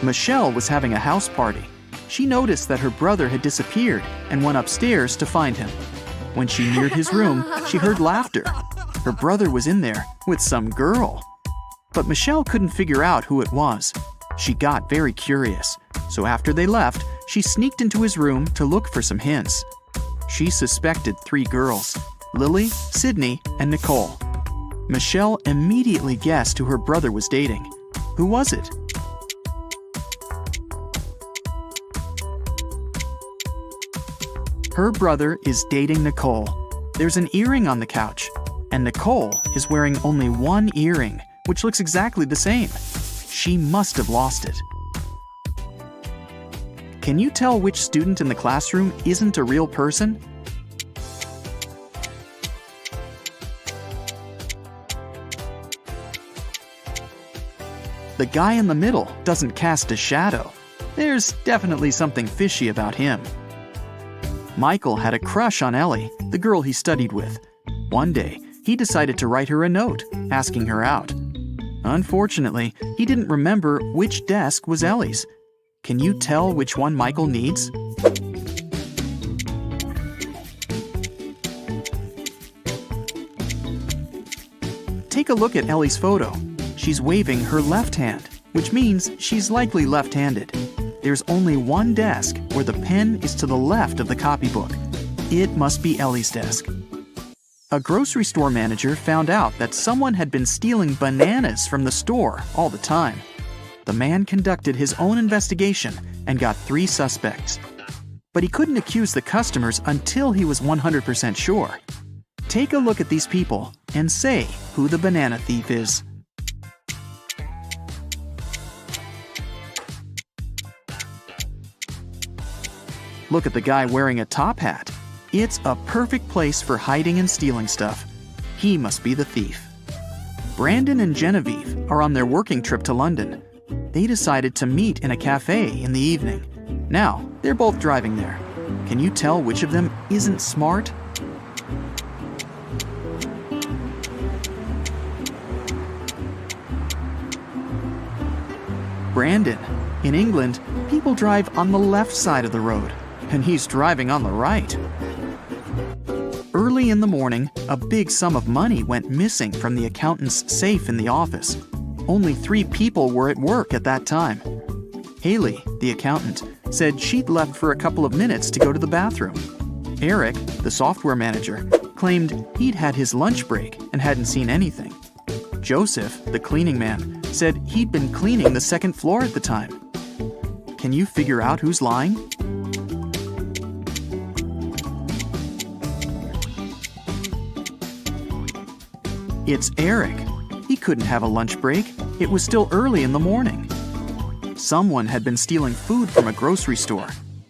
Michelle was having a house party. She noticed that her brother had disappeared and went upstairs to find him. When she neared his room, she heard laughter. Her brother was in there with some girl. But Michelle couldn't figure out who it was. She got very curious, so after they left, she sneaked into his room to look for some hints. She suspected 3 girls, Lily, Sydney, and Nicole. Michelle immediately guessed who her brother was dating. Who was it? Her brother is dating Nicole. There's an earring on the couch, and Nicole is wearing only one earring, which looks exactly the same. She must have lost it. Can you tell which student in the classroom isn't a real person? The guy in the middle doesn't cast a shadow. There's definitely something fishy about him. Michael had a crush on Ellie, the girl he studied with. One day, he decided to write her a note, asking her out. Unfortunately, he didn't remember which desk was Ellie's. Can you tell which one Michael needs? Take a look at Ellie's photo. She's waving her left hand, which means she's likely left-handed. There's only one desk where the pen is to the left of the copybook. It must be Ellie's desk. A grocery store manager found out that someone had been stealing bananas from the store all the time. The man conducted his own investigation and got 3 suspects. But he couldn't accuse the customers until he was 100% sure. Take a look at these people and say who the banana thief is. Look at the guy wearing a top hat. It's a perfect place for hiding and stealing stuff. He must be the thief. Brandon and Genevieve are on their working trip to London. They decided to meet in a cafe in the evening. Now, they're both driving there. Can you tell which of them isn't smart? Brandon. In England, people drive on the left side of the road, and he's driving on the right. Early in the morning, a big sum of money went missing from the accountant's safe in the office. Only 3 people were at work at that time. Haley, the accountant, said she'd left for a couple of minutes to go to the bathroom. Eric, the software manager, claimed he'd had his lunch break and hadn't seen anything. Joseph, the cleaning man, said he'd been cleaning the 2nd floor at the time. Can you figure out who's lying? It's Eric. He couldn't have a lunch break. It was still early in the morning. Someone had been stealing food from a grocery store.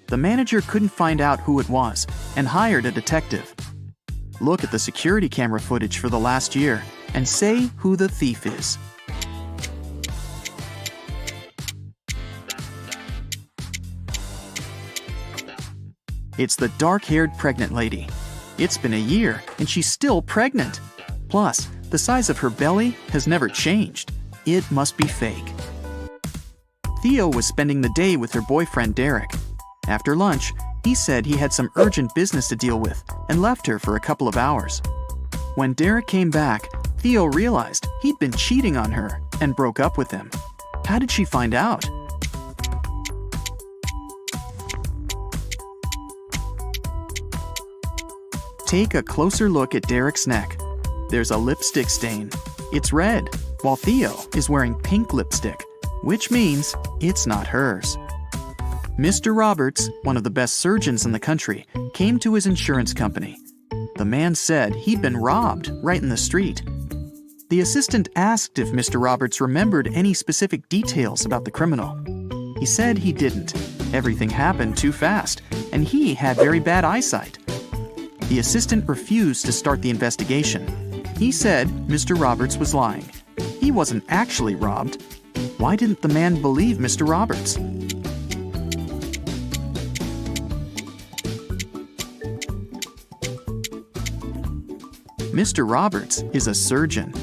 The manager couldn't find out who it was and hired a detective. Look at the security camera footage for the last year and say who the thief is. It's the dark-haired pregnant lady. It's been a year and she's still pregnant. Plus, the size of her belly has never changed. It must be fake. Theo was spending the day with her boyfriend Derek. After lunch, he said he had some urgent business to deal with and left her for a couple of hours. When Derek came back, Theo realized he'd been cheating on her and broke up with him. How did she find out? Take a closer look at Derek's neck. There's a lipstick stain. It's red, while Theo is wearing pink lipstick, which means it's not hers. Mr. Roberts, one of the best surgeons in the country, came to his insurance company. The man said he'd been robbed right in the street. The assistant asked if Mr. Roberts remembered any specific details about the criminal. He said he didn't. Everything happened too fast, and he had very bad eyesight. The assistant refused to start the investigation. He said Mr. Roberts was lying. He wasn't actually robbed. Why didn't the man believe Mr. Roberts? Mr. Roberts is a surgeon,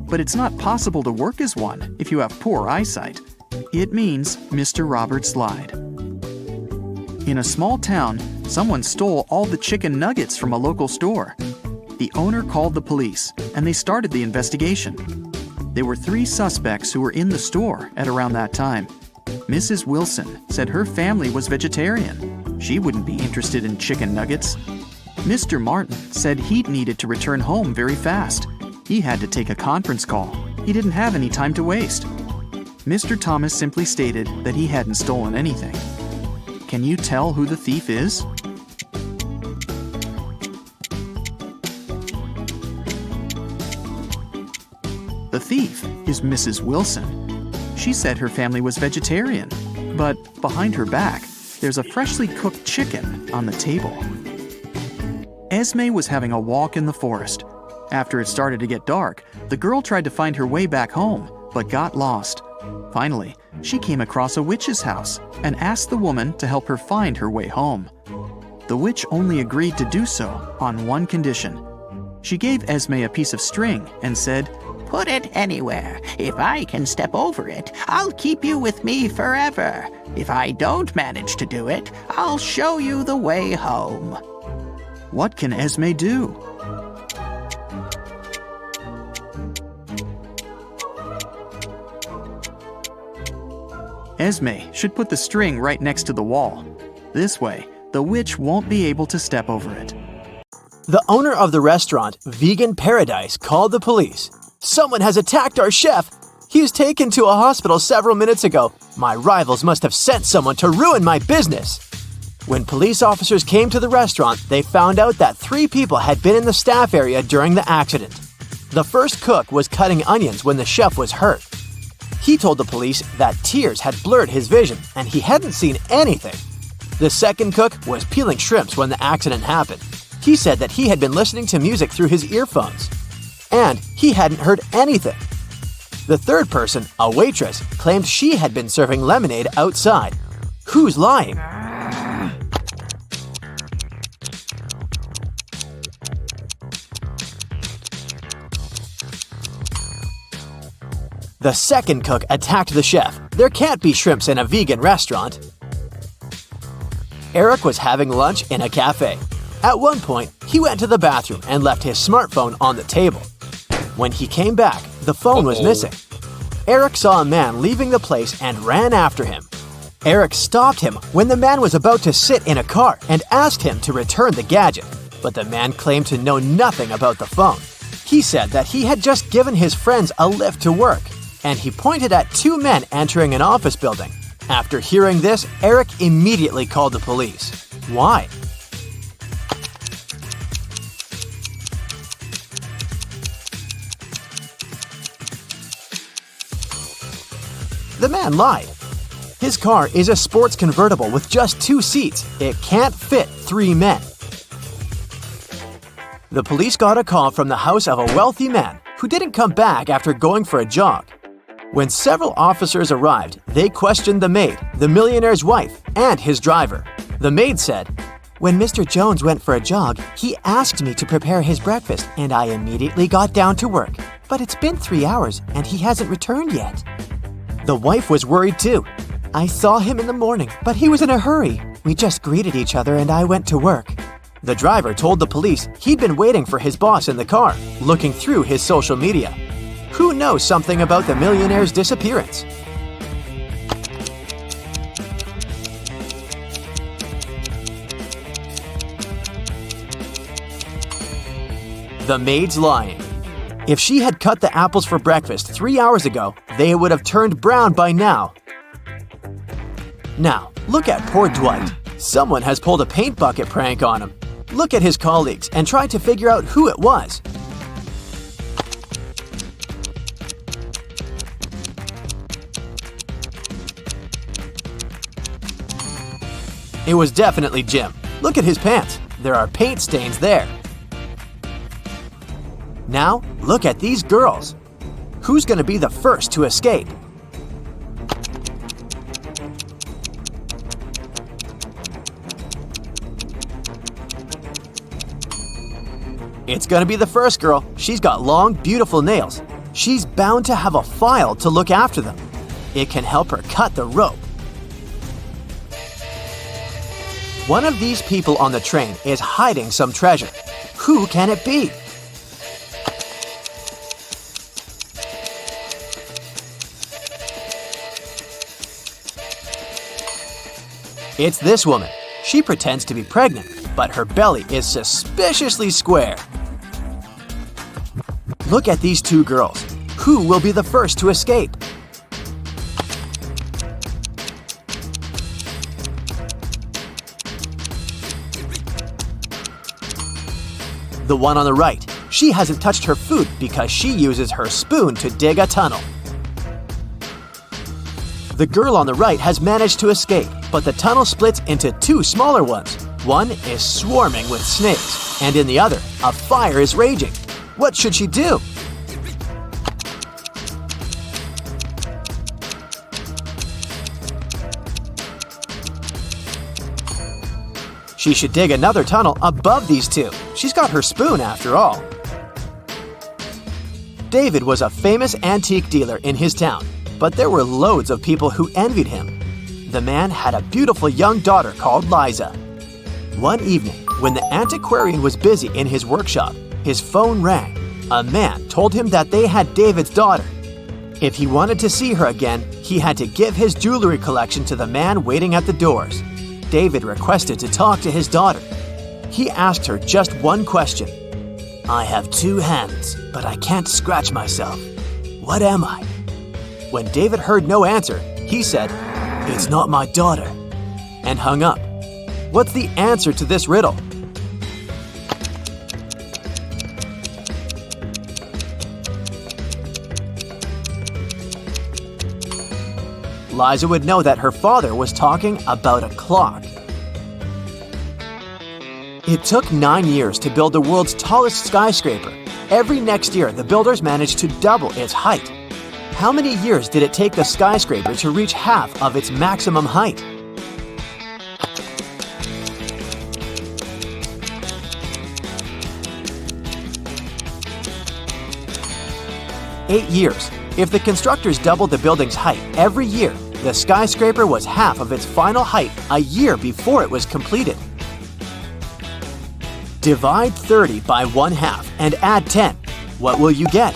but it's not possible to work as one if you have poor eyesight. It means Mr. Roberts lied. In a small town, someone stole all the chicken nuggets from a local store. The owner called the police, and they started the investigation. There were 3 suspects who were in the store at around that time. Mrs. Wilson said her family was vegetarian. She wouldn't be interested in chicken nuggets. Mr. Martin said he'd needed to return home very fast. He had to take a conference call. He didn't have any time to waste. Mr. Thomas simply stated that he hadn't stolen anything. Can you tell who the thief is? The thief is Mrs. Wilson. She said her family was vegetarian, but behind her back, there's a freshly cooked chicken on the table. Esme was having a walk in the forest. After it started to get dark, the girl tried to find her way back home, but got lost. Finally, she came across a witch's house and asked the woman to help her find her way home. The witch only agreed to do so on one condition. She gave Esme a piece of string and said, "Put it anywhere. If I can step over it, I'll keep you with me forever. If I don't manage to do it, I'll show you the way home." What can Esme do? Esme should put the string right next to the wall. This way, the witch won't be able to step over it. The owner of the restaurant, Vegan Paradise, called the police. "Someone has attacked our chef. He was taken to a hospital several minutes ago. My rivals must have sent someone to ruin my business." When police officers came to the restaurant, they found out that 3 people had been in the staff area during the accident. The first cook was cutting onions when the chef was hurt. He told the police that tears had blurred his vision and he hadn't seen anything. The second cook was peeling shrimps when the accident happened. He said that he had been listening to music through his earphones, and he hadn't heard anything. The third person, a waitress, claimed she had been serving lemonade outside. Who's lying? The second cook attacked the chef. There can't be shrimps in a vegan restaurant. Eric was having lunch in a cafe. At one point, he went to the bathroom and left his smartphone on the table. When he came back, the phone was missing. Eric saw a man leaving the place and ran after him. Eric stopped him when the man was about to sit in a car and asked him to return the gadget, but the man claimed to know nothing about the phone. He said that he had just given his friends a lift to work, and he pointed at 2 men entering an office building. After hearing this, Eric immediately called the police. Why? The man lied. His car is a sports convertible with just 2 seats. It can't fit 3 men. The police got a call from the house of a wealthy man who didn't come back after going for a jog. When several officers arrived, they questioned the maid, the millionaire's wife, and his driver. The maid said, "When Mr. Jones went for a jog, he asked me to prepare his breakfast, and I immediately got down to work. But it's been 3 hours, and he hasn't returned yet." The wife was worried too. "I saw him in the morning, but he was in a hurry. We just greeted each other and I went to work." The driver told the police he'd been waiting for his boss in the car, looking through his social media. Who knows something about the millionaire's disappearance? The maid's lying. If she had cut the apples for breakfast 3 hours ago, they would have turned brown by now. Now, look at poor Dwight. Someone has pulled a paint bucket prank on him. Look at his colleagues and try to figure out who it was. It was definitely Jim. Look at his pants. There are paint stains there. Now, look at these girls. Who's going to be the first to escape? It's going to be the first girl. She's got long, beautiful nails. She's bound to have a file to look after them. It can help her cut the rope. One of these people on the train is hiding some treasure. Who can it be? It's this woman. She pretends to be pregnant, but her belly is suspiciously square. Look at these two girls. Who will be the first to escape? The one on the right. She hasn't touched her food because she uses her spoon to dig a tunnel. The girl on the right has managed to escape, but the tunnel splits into two smaller ones. One is swarming with snakes, and in the other, a fire is raging. What should she do? She should dig another tunnel above these two. She's got her spoon after all. David was a famous antique dealer in his town, but there were loads of people who envied him. The man had a beautiful young daughter called Liza. One evening, when the antiquarian was busy in his workshop, his phone rang. A man told him that they had David's daughter. If he wanted to see her again, he had to give his jewelry collection to the man waiting at the doors. David requested to talk to his daughter. He asked her just one question. "I have two hands, but I can't scratch myself. What am I?" When David heard no answer, he said, "It's not my daughter," and hung up. What's the answer to this riddle? Liza would know that her father was talking about a clock. It took 9 years to build the world's tallest skyscraper. Every next year, the builders managed to double its height. How many years did it take the skyscraper to reach half of its maximum height? Eight years. If the constructors doubled the building's height every year, the skyscraper was half of its final height a year before it was completed. Divide 30 by 1/2 and add 10. What will you get?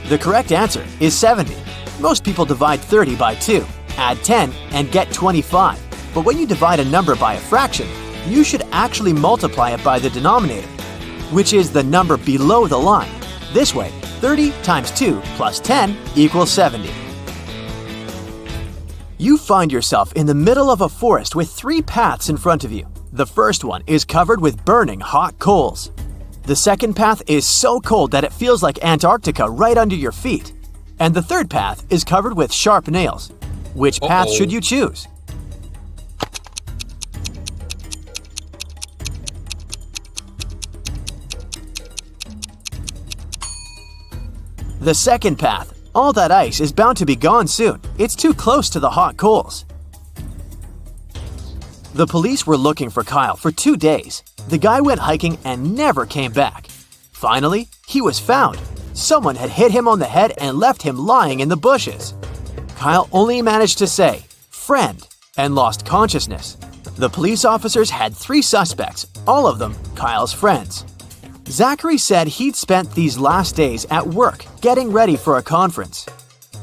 The correct answer is 70. Most people divide 30 by 2, add 10, and get 25. But when you divide a number by a fraction, you should actually multiply it by the denominator, which is the number below the line. This way, 30 times 2 plus 10 equals 70. You find yourself in the middle of a forest with 3 paths in front of you. The first one is covered with burning hot coals. The second path is so cold that it feels like Antarctica right under your feet. And the third path is covered with sharp nails. Which path should you choose? The second path. All that ice is bound to be gone soon. It's too close to the hot coals. The police were looking for Kyle for 2 days. The guy went hiking and never came back. Finally, he was found. Someone had hit him on the head and left him lying in the bushes. Kyle only managed to say, "Friend," and lost consciousness. The police officers had 3 suspects, all of them Kyle's friends. Zachary said he'd spent these last days at work getting ready for a conference.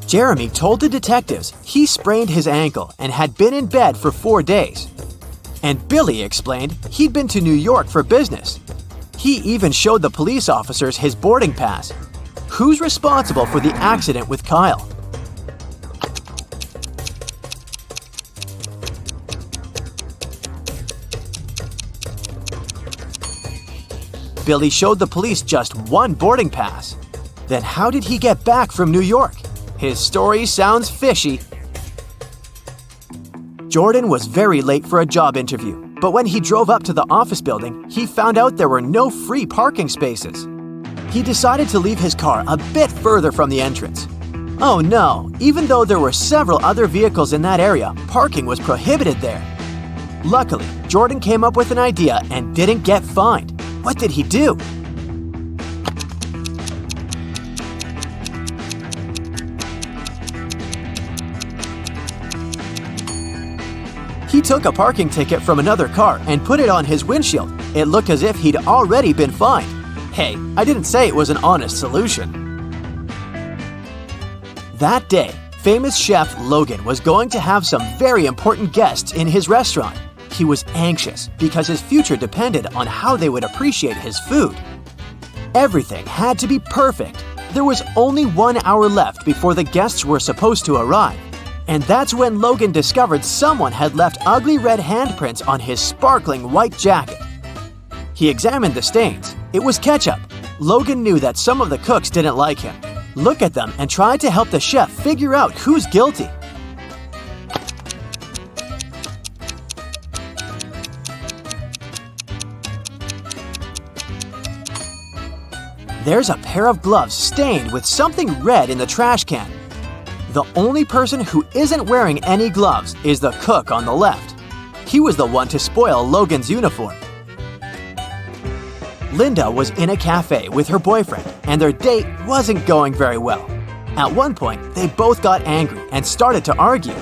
Jeremy told the detectives he sprained his ankle and had been in bed for 4 days. And Billy explained he'd been to New York for business. He even showed the police officers his boarding pass. Who's responsible for the accident with Kyle? Billy showed the police just 1 boarding pass. Then how did he get back from New York? His story sounds fishy. Jordan was very late for a job interview, but when he drove up to the office building, he found out there were no free parking spaces. He decided to leave his car a bit further from the entrance. Oh no, even though there were several other vehicles in that area, parking was prohibited there. Luckily, Jordan came up with an idea and didn't get fined. What did he do? He took a parking ticket from another car and put it on his windshield. It looked as if he'd already been fined. Hey, I didn't say it was an honest solution. That day, famous chef Logan was going to have some very important guests in his restaurant. He was anxious because his future depended on how they would appreciate his food. Everything had to be perfect. There was only 1 hour left before the guests were supposed to arrive. And that's when Logan discovered someone had left ugly red handprints on his sparkling white jacket. He examined the stains. It was ketchup. Logan knew that some of the cooks didn't like him. Look at them and try to help the chef figure out who's guilty. There's a pair of gloves stained with something red in the trash can. The only person who isn't wearing any gloves is the cook on the left. He was the one to spoil Logan's uniform. Linda was in a cafe with her boyfriend, and their date wasn't going very well. At one point, they both got angry and started to argue.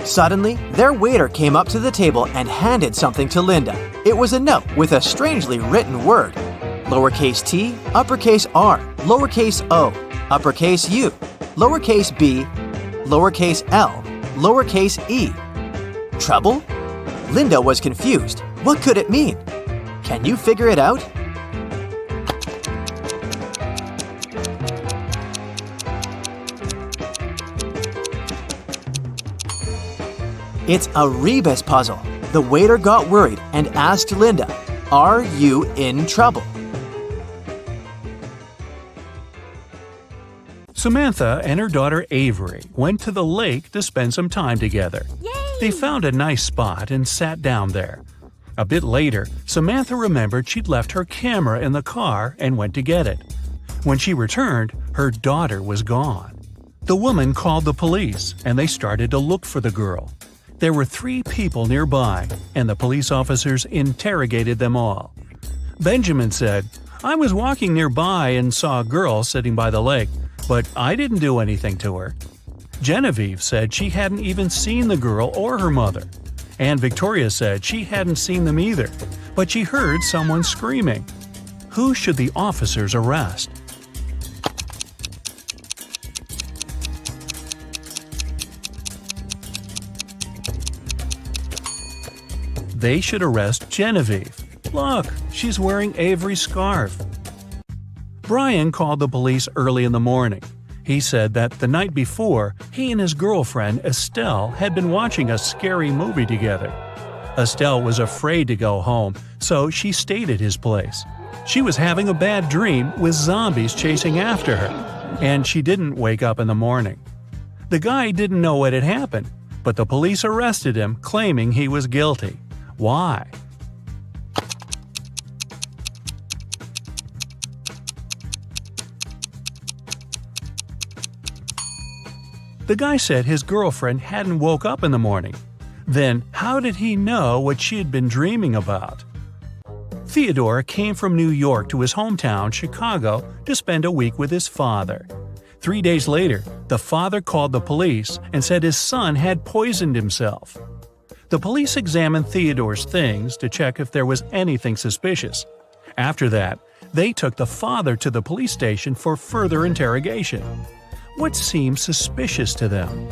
Suddenly, their waiter came up to the table and handed something to Linda. It was a note with a strangely written word. Lowercase t, uppercase r, lowercase o, uppercase u, lowercase b, lowercase l, lowercase e. Trouble? Linda was confused. What could it mean? Can you figure it out? It's a rebus puzzle. The waiter got worried and asked Linda, "Are you in trouble?" Samantha and her daughter Avery went to the lake to spend some time together. Yay! They found a nice spot and sat down there. A bit later, Samantha remembered she'd left her camera in the car and went to get it. When she returned, her daughter was gone. The woman called the police, and they started to look for the girl. There were 3 people nearby, and the police officers interrogated them all. Benjamin said, "I was walking nearby and saw a girl sitting by the lake, but I didn't do anything to her." Genevieve said she hadn't even seen the girl or her mother. And Victoria said she hadn't seen them either, but she heard someone screaming. Who should the officers arrest? They should arrest Genevieve. Look, she's wearing Avery's scarf. Brian called the police early in the morning. He said that the night before, he and his girlfriend Estelle had been watching a scary movie together. Estelle was afraid to go home, so she stayed at his place. She was having a bad dream with zombies chasing after her, and she didn't wake up in the morning. The guy didn't know what had happened, but the police arrested him, claiming he was guilty. Why? The guy said his girlfriend hadn't woke up in the morning. Then, how did he know what she had been dreaming about? Theodore came from New York to his hometown, Chicago, to spend a week with his father. 3 days later, the father called the police and said his son had poisoned himself. The police examined Theodore's things to check if there was anything suspicious. After that, they took the father to the police station for further interrogation. What seemed suspicious to them?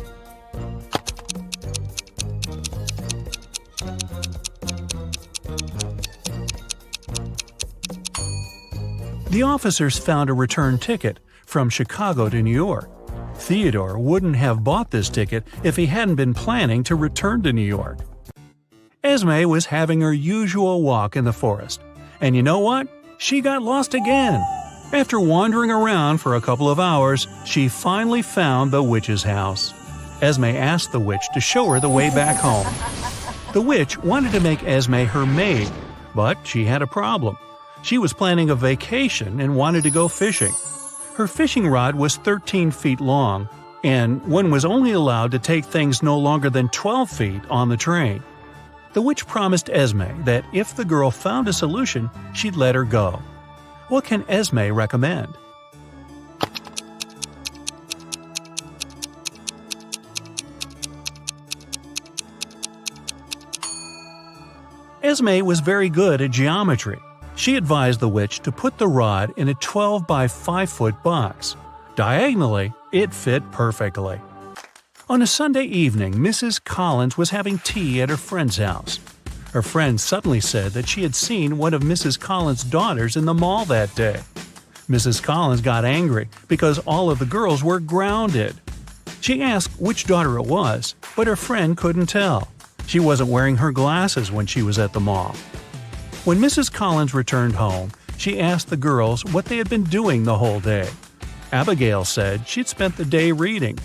The officers found a return ticket from Chicago to New York. Theodore wouldn't have bought this ticket if he hadn't been planning to return to New York. Esme was having her usual walk in the forest. And you know what? She got lost again. After wandering around for a couple of hours, she finally found the witch's house. Esme asked the witch to show her the way back home. The witch wanted to make Esme her maid, but she had a problem. She was planning a vacation and wanted to go fishing. Her fishing rod was 13 feet long, and one was only allowed to take things no longer than 12 feet on the train. The witch promised Esme that if the girl found a solution, she'd let her go. What can Esme recommend? Esme was very good at geometry. She advised the witch to put the rod in a 12 by 5 foot box. Diagonally, it fit perfectly. On a Sunday evening, Mrs. Collins was having tea at her friend's house. Her friend suddenly said that she had seen one of Mrs. Collins' daughters in the mall that day. Mrs. Collins got angry because all of the girls were grounded. She asked which daughter it was, but her friend couldn't tell. She wasn't wearing her glasses when she was at the mall. When Mrs. Collins returned home, she asked the girls what they had been doing the whole day. Abigail said she'd spent the day reading.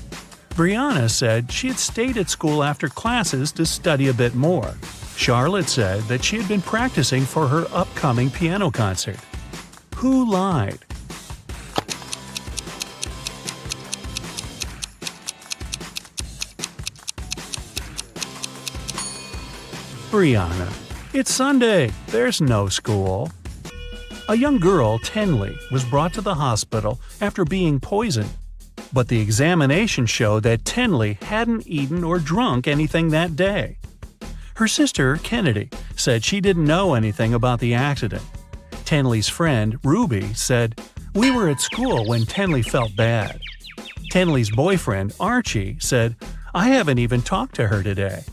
Brianna said she had stayed at school after classes to study a bit more. Charlotte said that she had been practicing for her upcoming piano concert. Who lied? Brianna. It's Sunday. There's no school. A young girl, Tenley, was brought to the hospital after being poisoned. But the examination showed that Tenley hadn't eaten or drunk anything that day. Her sister, Kennedy, said she didn't know anything about the accident. Tenley's friend, Ruby, said, "We were at school when Tenley felt bad." Tenley's boyfriend, Archie, said, "I haven't even talked to her today."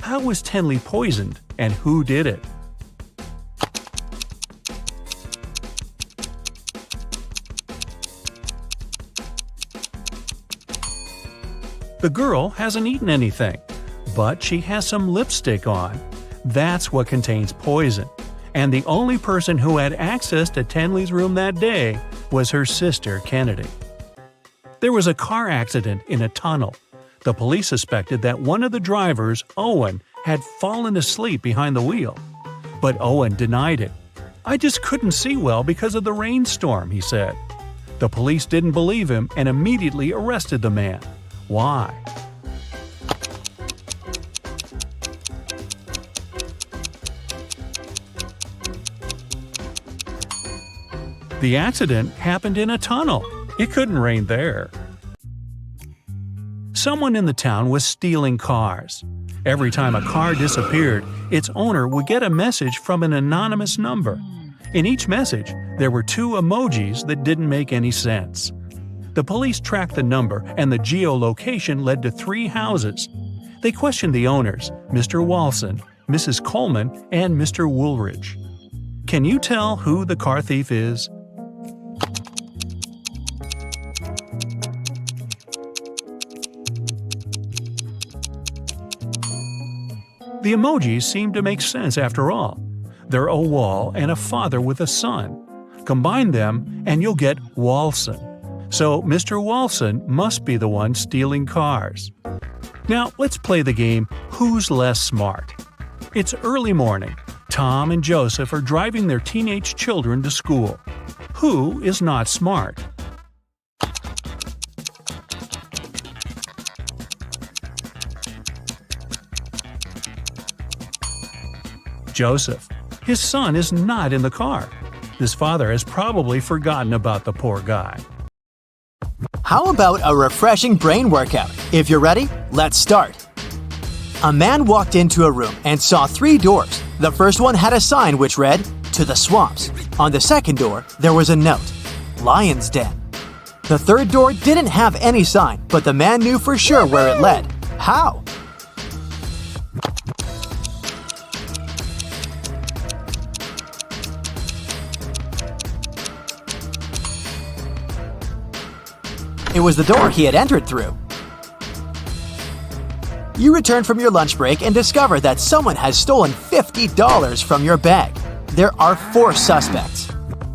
How was Tenley poisoned, and who did it? The girl hasn't eaten anything, but she has some lipstick on. That's what contains poison. And the only person who had access to Tenley's room that day was her sister, Kennedy. There was a car accident in a tunnel. The police suspected that one of the drivers, Owen, had fallen asleep behind the wheel. But Owen denied it. "I just couldn't see well because of the rainstorm," he said. The police didn't believe him and immediately arrested the man. Why? The accident happened in a tunnel. It couldn't rain there. Someone in the town was stealing cars. Every time a car disappeared, its owner would get a message from an anonymous number. In each message, there were 2 emojis that didn't make any sense. The police tracked the number, and the geolocation led to 3 houses. They questioned the owners, Mr. Walson, Mrs. Coleman, and Mr. Woolridge. Can you tell who the car thief is? The emojis seem to make sense after all. They're a wall and a father with a son. Combine them and you'll get Walson. So Mr. Walson must be the one stealing cars. Now let's play the game Who's Less Smart? It's early morning. Tom and Joseph are driving their teenage children to school. Who is not smart? Joseph. His son is not in the car. His father has probably forgotten about the poor guy. How about a refreshing brain workout? If you're ready, let's start. A man walked into a room and saw 3 doors. The first one had a sign which read, "To the swamps." On the second door, there was a note, "Lion's Den." The third door didn't have any sign, but the man knew for sure where it led. How? It was the door he had entered through. You return from your lunch break and discover that someone has stolen $50 from your bag. There are 4 suspects: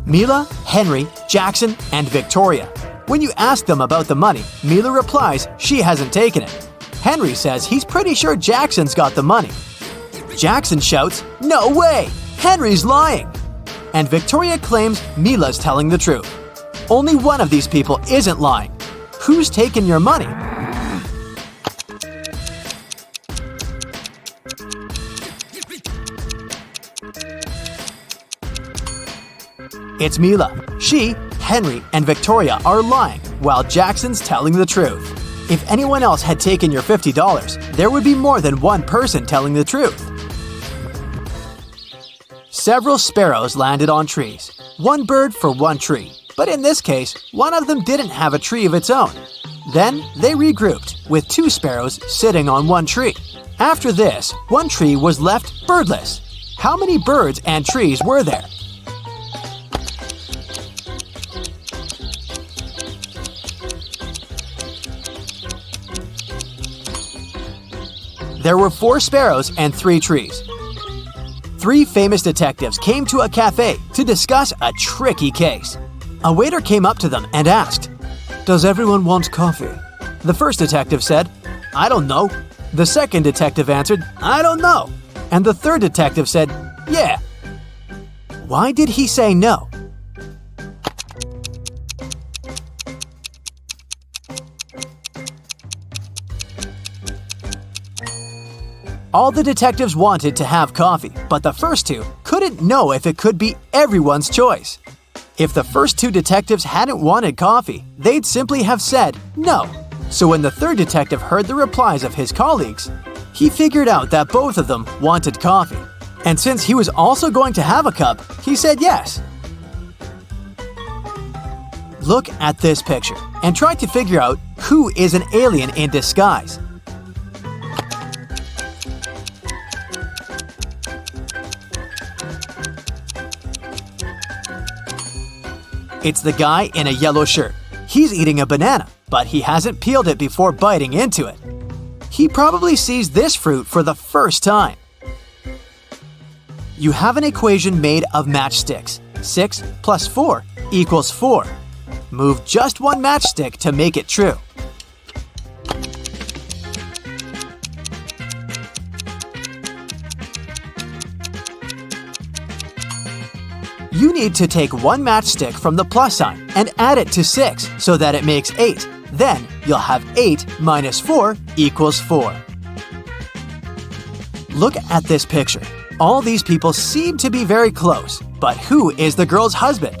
Mila, Henry, Jackson, and Victoria. When you ask them about the money, Mila replies she hasn't taken it. Henry says he's pretty sure Jackson's got the money. Jackson shouts, "No way! Henry's lying!" And Victoria claims Mila's telling the truth. Only one of these people isn't lying. Who's taken your money? It's Mila. She, Henry, and Victoria are lying, while Jackson's telling the truth. If anyone else had taken your $50, there would be more than one person telling the truth. Several sparrows landed on trees. One bird for one tree. But in this case, one of them didn't have a tree of its own. Then they regrouped, with 2 sparrows sitting on one tree. After this, one tree was left birdless. How many birds and trees were there? There were 4 sparrows and 3 trees. 3 famous detectives came to a cafe to discuss a tricky case. A waiter came up to them and asked, "Does everyone want coffee?" The first detective said, "I don't know." The second detective answered, "I don't know." And the third detective said, "Yeah." Why did he say no? All the detectives wanted to have coffee, but the first 2 couldn't know if it could be everyone's choice. If the first 2 detectives hadn't wanted coffee, they'd simply have said no. So when the third detective heard the replies of his colleagues, he figured out that both of them wanted coffee. And since he was also going to have a cup, he said yes. Look at this picture and try to figure out who is an alien in disguise. It's the guy in a yellow shirt. He's eating a banana, but he hasn't peeled it before biting into it. He probably sees this fruit for the first time. You have an equation made of matchsticks. 6 plus 4 equals 4. Move just one matchstick to make it true. You need to take one matchstick from the plus sign and add it to 6 so that it makes 8. Then you'll have 8 minus 4 equals 4. Look at this picture. All these people seem to be very close, but who is the girl's husband?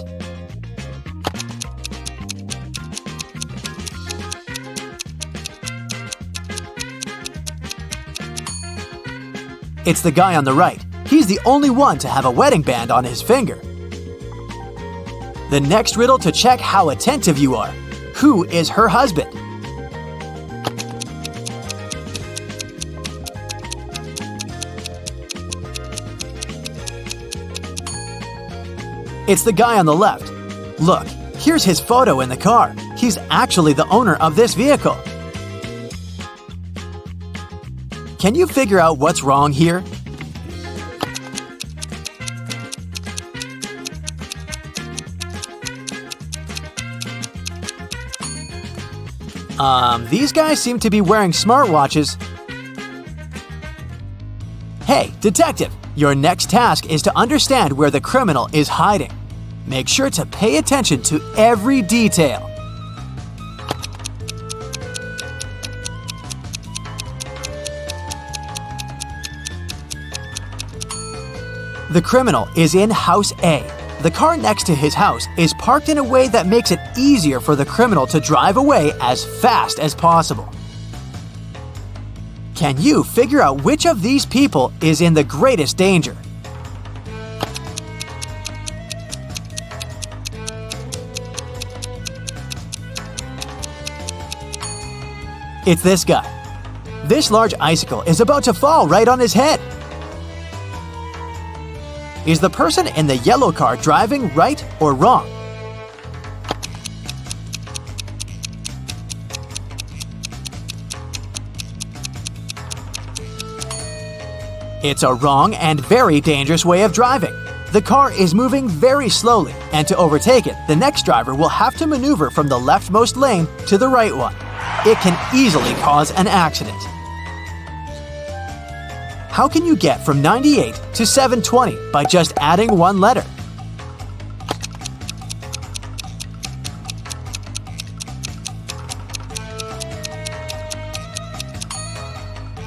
It's the guy on the right. He's the only one to have a wedding band on his finger. The next riddle to check how attentive you are. Who is her husband? It's the guy on the left. Look, here's his photo in the car. He's actually the owner of this vehicle. Can you figure out what's wrong here? These guys seem to be wearing smartwatches. Hey, detective, your next task is to understand where the criminal is hiding. Make sure to pay attention to every detail. The criminal is in House A. The car next to his house is parked in a way that makes it easier for the criminal to drive away as fast as possible. Can you figure out which of these people is in the greatest danger? It's this guy. This large icicle is about to fall right on his head. Is the person in the yellow car driving right or wrong? It's a wrong and very dangerous way of driving. The car is moving very slowly, and to overtake it, the next driver will have to maneuver from the leftmost lane to the right one. It can easily cause an accident. How can you get from 98 to 720 by just adding one letter?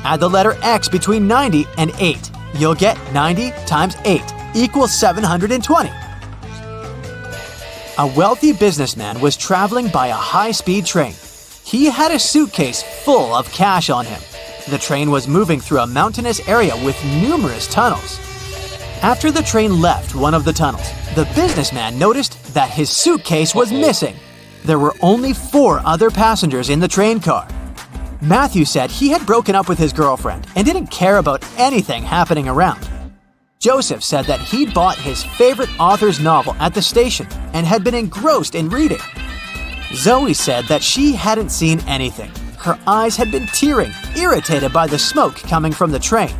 Add the letter X between 90 and 8. You'll get 90 times 8 equals 720. A wealthy businessman was traveling by a high-speed train. He had a suitcase full of cash on him. The train was moving through a mountainous area with numerous tunnels. After the train left one of the tunnels, the businessman noticed that his suitcase was missing. There were only 4 other passengers in the train car. Matthew said he had broken up with his girlfriend and didn't care about anything happening around. Joseph said that he'd bought his favorite author's novel at the station and had been engrossed in reading. Zoe said that she hadn't seen anything. Her eyes had been tearing, irritated by the smoke coming from the train.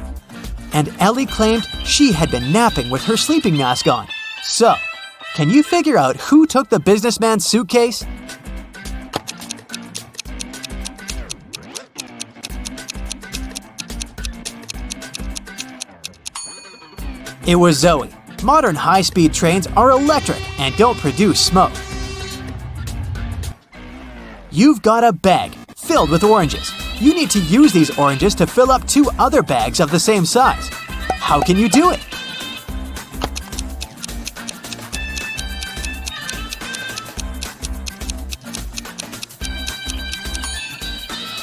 And Ellie claimed she had been napping with her sleeping mask on. So, can you figure out who took the businessman's suitcase? It was Zoe. Modern high-speed trains are electric and don't produce smoke. You've got a bag filled with oranges. You need to use these oranges to fill up 2 other bags of the same size. How can you do it?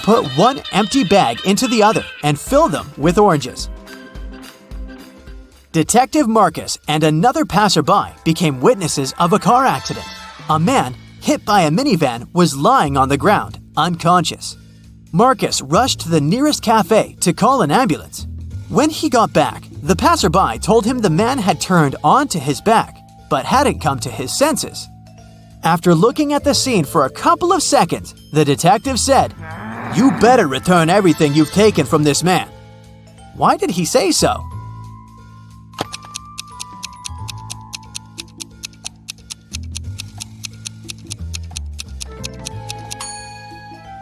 Put one empty bag into the other and fill them with oranges. Detective Marcus and another passerby became witnesses of a car accident. A man, hit by a minivan, was lying on the ground, unconscious. Marcus rushed to the nearest cafe to call an ambulance. When he got back, the passerby told him the man had turned onto his back, but hadn't come to his senses. After looking at the scene for a couple of seconds, the detective said, "You better return everything you've taken from this man." Why did he say so?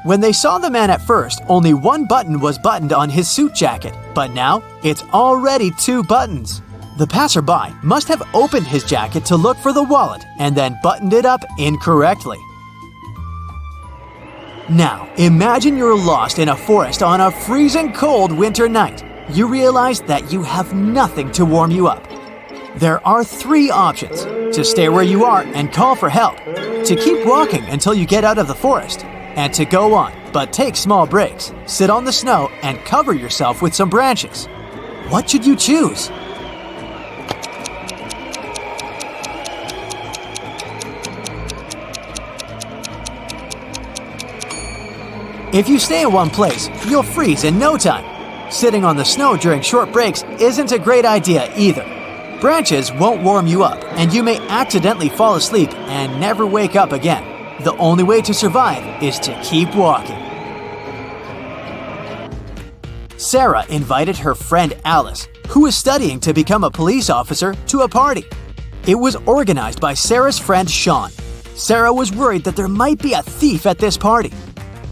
When they saw the man at first, only one button was buttoned on his suit jacket, but now it's already 2 buttons. The passerby must have opened his jacket to look for the wallet and then buttoned it up incorrectly. Now, imagine you're lost in a forest on a freezing cold winter night. You realize that you have nothing to warm you up. There are 3 options: to stay where you are and call for help, to keep walking until you get out of the forest, and to go on, but take small breaks, sit on the snow, and cover yourself with some branches. What should you choose? If you stay in one place, you'll freeze in no time. Sitting on the snow during short breaks isn't a great idea either. Branches won't warm you up, and you may accidentally fall asleep and never wake up again. The only way to survive is to keep walking. Sarah invited her friend Alice, who was studying to become a police officer, to a party. It was organized by Sarah's friend Sean. Sarah was worried that there might be a thief at this party.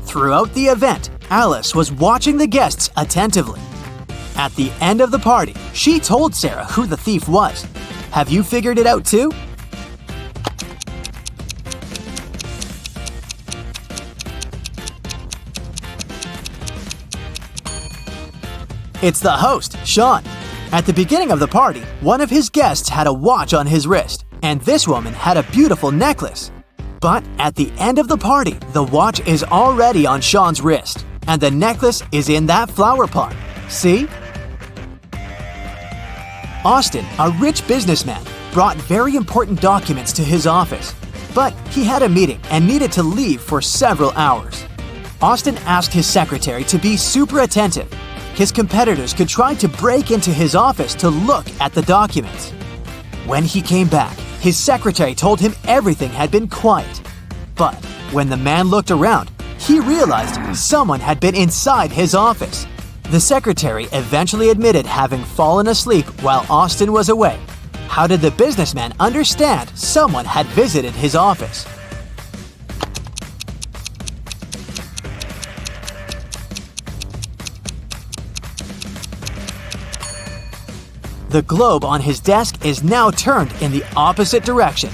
Throughout the event, Alice was watching the guests attentively. At the end of the party, she told Sarah who the thief was. Have you figured it out too? It's the host, Sean. At the beginning of the party, one of his guests had a watch on his wrist, and this woman had a beautiful necklace. But at the end of the party, the watch is already on Sean's wrist, and the necklace is in that flower pot. See? Austin, a rich businessman, brought very important documents to his office, but he had a meeting and needed to leave for several hours. Austin asked his secretary to be super attentive. His competitors could try to break into his office to look at the documents. When he came back, his secretary told him everything had been quiet. But when the man looked around, he realized someone had been inside his office. The secretary eventually admitted having fallen asleep while Austin was away. How did the businessman understand someone had visited his office? The globe on his desk is now turned in the opposite direction.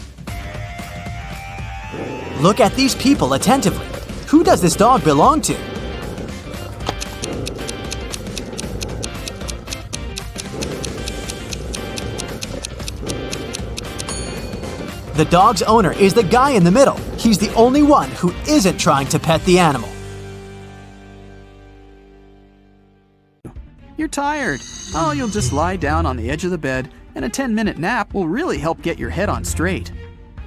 Look at these people attentively. Who does this dog belong to? The dog's owner is the guy in the middle. He's the only one who isn't trying to pet the animal. You're tired. Oh, you'll just lie down on the edge of the bed, and a 10-minute nap will really help get your head on straight.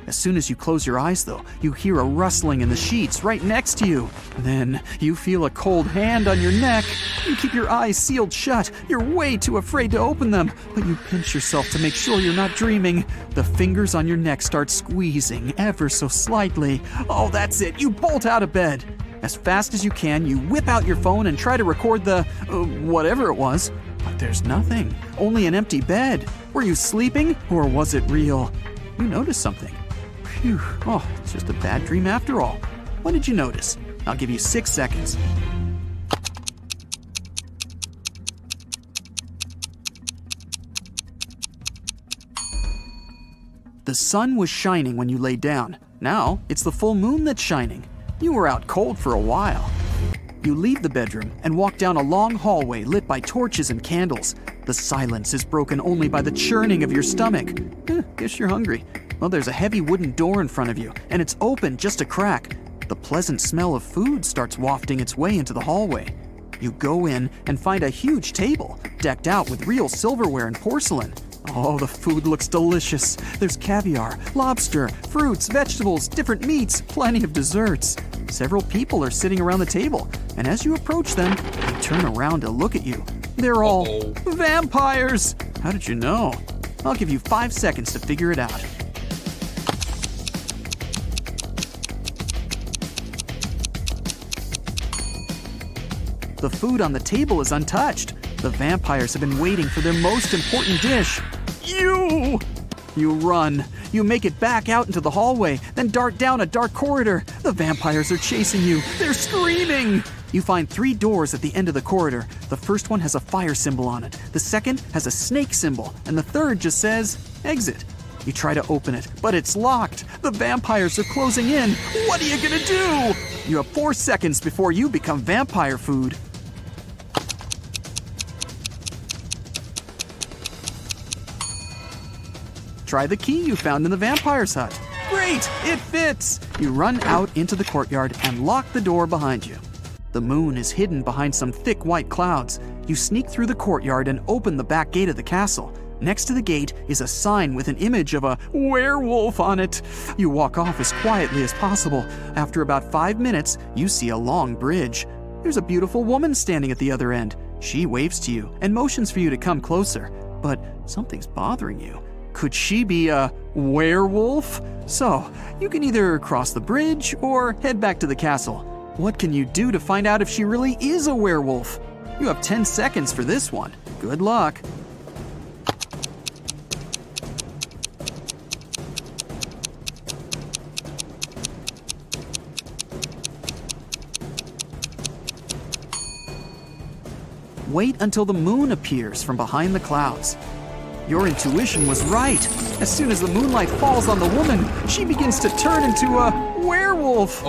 As soon as you close your eyes, though, you hear a rustling in the sheets right next to you. Then you feel a cold hand on your neck. You keep your eyes sealed shut. You're way too afraid to open them, but you pinch yourself to make sure you're not dreaming. The fingers on your neck start squeezing ever so slightly. Oh, that's it. You bolt out of bed. As fast as you can, you whip out your phone and try to record the whatever it was. But there's nothing. Only an empty bed. Were you sleeping, or was it real? You noticed something. Phew. Oh, it's just a bad dream after all. What did you notice? I'll give you 6 seconds. The sun was shining when you lay down. Now, it's the full moon that's shining. You were out cold for a while. You leave the bedroom and walk down a long hallway lit by torches and candles. The silence is broken only by the churning of your stomach. Guess you're hungry. Well, there's a heavy wooden door in front of you, and it's open just a crack. The pleasant smell of food starts wafting its way into the hallway. You go in and find a huge table, decked out with real silverware and porcelain. Oh, the food looks delicious. There's caviar, lobster, fruits, vegetables, different meats, plenty of desserts. Several people are sitting around the table, and as you approach them, they turn around to look at you. They're all vampires! How did you know? I'll give you 5 seconds to figure it out. The food on the table is untouched. The vampires have been waiting for their most important dish. You run. You make it back out into the hallway, then dart down a dark corridor. The vampires are chasing you. They're screaming. You find 3 doors at the end of the corridor. The first one has a fire symbol on it. The second has a snake symbol. And the third just says, exit. You try to open it, but it's locked. The vampires are closing in. What are you gonna do? You have 4 seconds before you become vampire food. Try the key you found in the vampire's hut. Great, it fits! You run out into the courtyard and lock the door behind you. The moon is hidden behind some thick white clouds. You sneak through the courtyard and open the back gate of the castle. Next to the gate is a sign with an image of a werewolf on it. You walk off as quietly as possible. After about 5 minutes, you see a long bridge. There's a beautiful woman standing at the other end. She waves to you and motions for you to come closer. But something's bothering you. Could she be a werewolf? So, you can either cross the bridge or head back to the castle. What can you do to find out if she really is a werewolf? You have 10 seconds for this one. Good luck. Wait until the moon appears from behind the clouds. Your intuition was right. As soon as the moonlight falls on the woman, she begins to turn into a werewolf.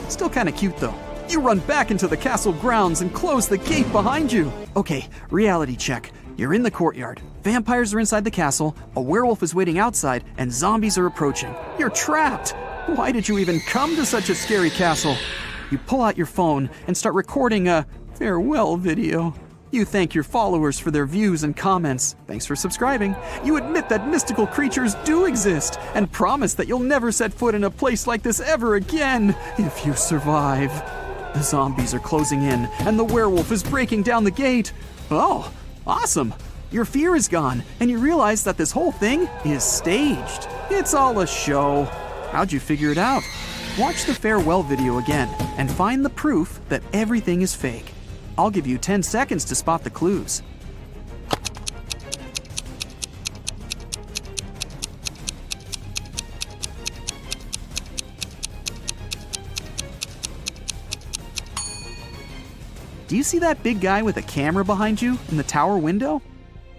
Still kind of cute though. You run back into the castle grounds and close the gate behind you. Okay, reality check. You're in the courtyard. Vampires are inside the castle, a werewolf is waiting outside, and zombies are approaching. You're trapped. Why did you even come to such a scary castle? You pull out your phone and start recording a farewell video. You thank your followers for their views and comments. Thanks for subscribing. You admit that mystical creatures do exist and promise that you'll never set foot in a place like this ever again if you survive. The zombies are closing in and the werewolf is breaking down the gate. Oh, awesome. Your fear is gone and you realize that this whole thing is staged. It's all a show. How'd you figure it out? Watch the farewell video again and find the proof that everything is fake. I'll give you 10 seconds to spot the clues. Do you see that big guy with a camera behind you in the tower window?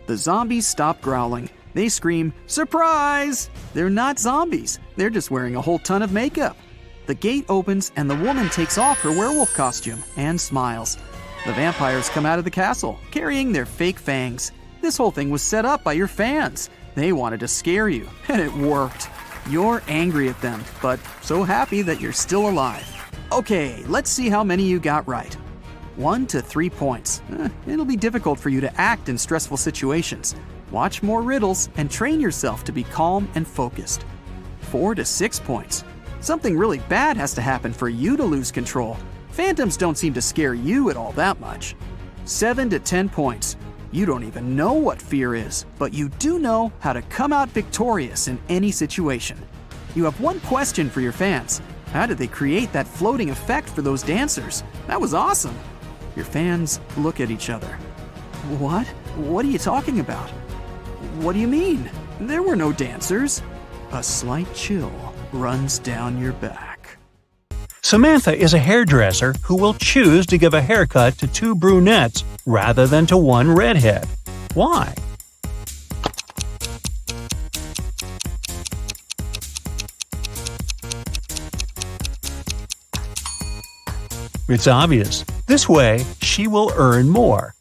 The zombies stop growling. They scream, "Surprise!" They're not zombies. They're just wearing a whole ton of makeup. The gate opens and the woman takes off her werewolf costume and smiles. The vampires come out of the castle, carrying their fake fangs. This whole thing was set up by your fans. They wanted to scare you, and it worked. You're angry at them, but so happy that you're still alive. Okay, let's see how many you got right. 1 to 3 points. It'll be difficult for you to act in stressful situations. Watch more riddles and train yourself to be calm and focused. 4 to 6 points. Something really bad has to happen for you to lose control. Phantoms don't seem to scare you at all that much. 7 to 10 points. You don't even know what fear is, but you do know how to come out victorious in any situation. You have one question for your fans. How did they create that floating effect for those dancers? That was awesome. Your fans look at each other. What? What are you talking about? What do you mean? There were no dancers. A slight chill runs down your back. Samantha is a hairdresser who will choose to give a haircut to 2 brunettes rather than to 1 redhead. Why? It's obvious. This way, she will earn more.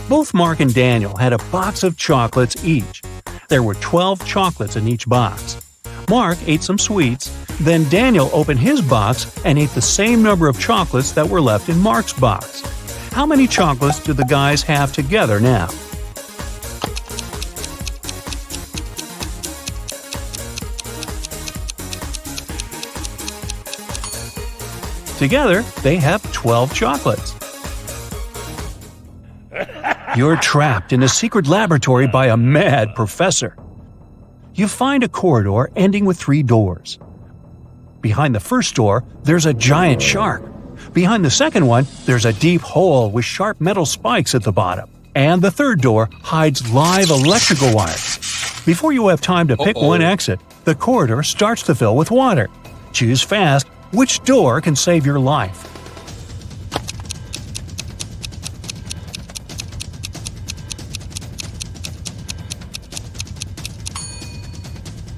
Both Mark and Daniel had a box of chocolates each. There were 12 chocolates in each box. Mark ate some sweets, then Daniel opened his box and ate the same number of chocolates that were left in Mark's box. How many chocolates do the guys have together now? Together, they have 12 chocolates. You're trapped in a secret laboratory by a mad professor. You find a corridor ending with 3 doors. Behind the first door, there's a giant shark. Behind the second one, there's a deep hole with sharp metal spikes at the bottom. And the third door hides live electrical wires. Before you have time to pick one exit, the corridor starts to fill with water. Choose fast which door can save your life.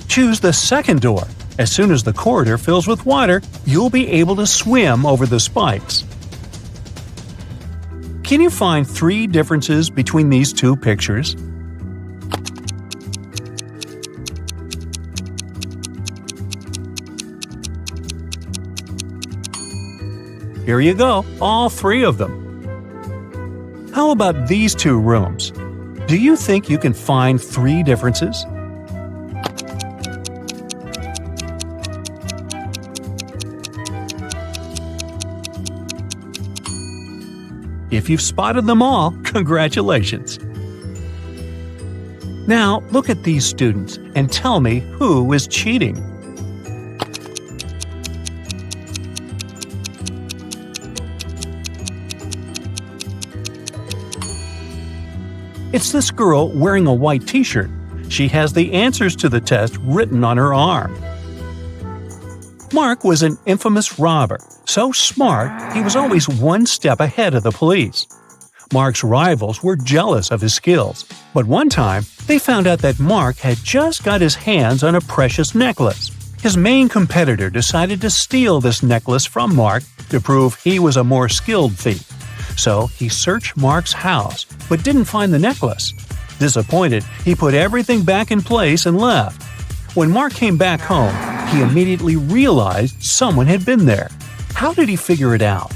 Choose the second door. As soon as the corridor fills with water, you'll be able to swim over the spikes. Can you find 3 differences between these 2 pictures? Here you go, all 3 of them. How about these 2 rooms? Do you think you can find 3 differences? If you've spotted them all, congratulations! Now, look at these students and tell me who is cheating. It's this girl wearing a white t-shirt. She has the answers to the test written on her arm. Mark was an infamous robber, so smart he was always one step ahead of the police. Mark's rivals were jealous of his skills, but one time they found out that Mark had just got his hands on a precious necklace. His main competitor decided to steal this necklace from Mark to prove he was a more skilled thief. So he searched Mark's house, but didn't find the necklace. Disappointed, he put everything back in place and left. When Mark came back home, he immediately realized someone had been there. How did he figure it out?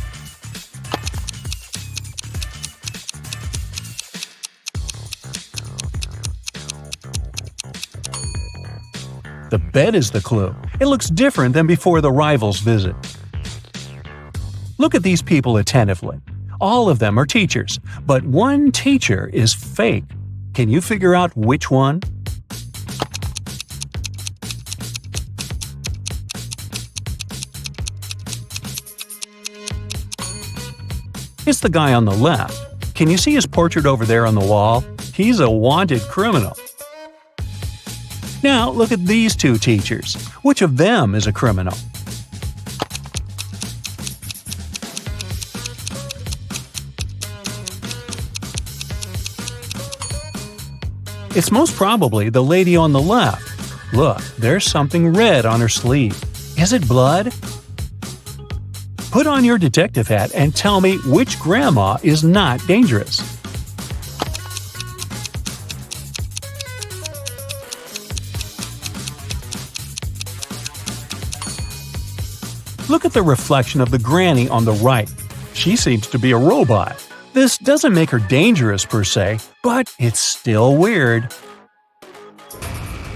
The bed is the clue. It looks different than before the rivals' visit. Look at these people attentively. All of them are teachers, but one teacher is fake. Can you figure out which one? It's the guy on the left. Can you see his portrait over there on the wall? He's a wanted criminal. Now look at these 2 teachers. Which of them is a criminal? It's most probably the lady on the left. Look, there's something red on her sleeve. Is it blood? Put on your detective hat and tell me which grandma is not dangerous. Look at the reflection of the granny on the right. She seems to be a robot. This doesn't make her dangerous per se, but it's still weird.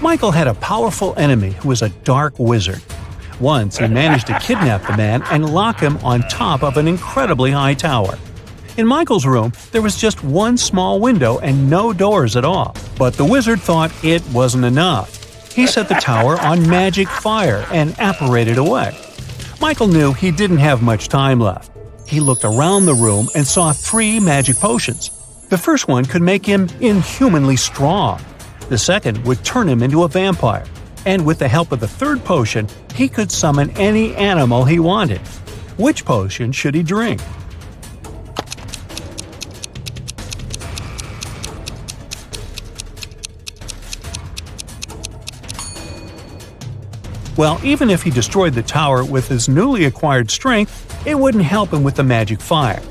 Michael had a powerful enemy who was a dark wizard. Once he managed to kidnap the man and lock him on top of an incredibly high tower. In Michael's room, there was just one small window and no doors at all. But the wizard thought it wasn't enough. He set the tower on magic fire and apparated away. Michael knew he didn't have much time left. He looked around the room and saw 3 magic potions. The first one could make him inhumanly strong. The second would turn him into a vampire. And with the help of the third potion, he could summon any animal he wanted. Which potion should he drink? Well, even if he destroyed the tower with his newly acquired strength, it wouldn't help him with the magic fire.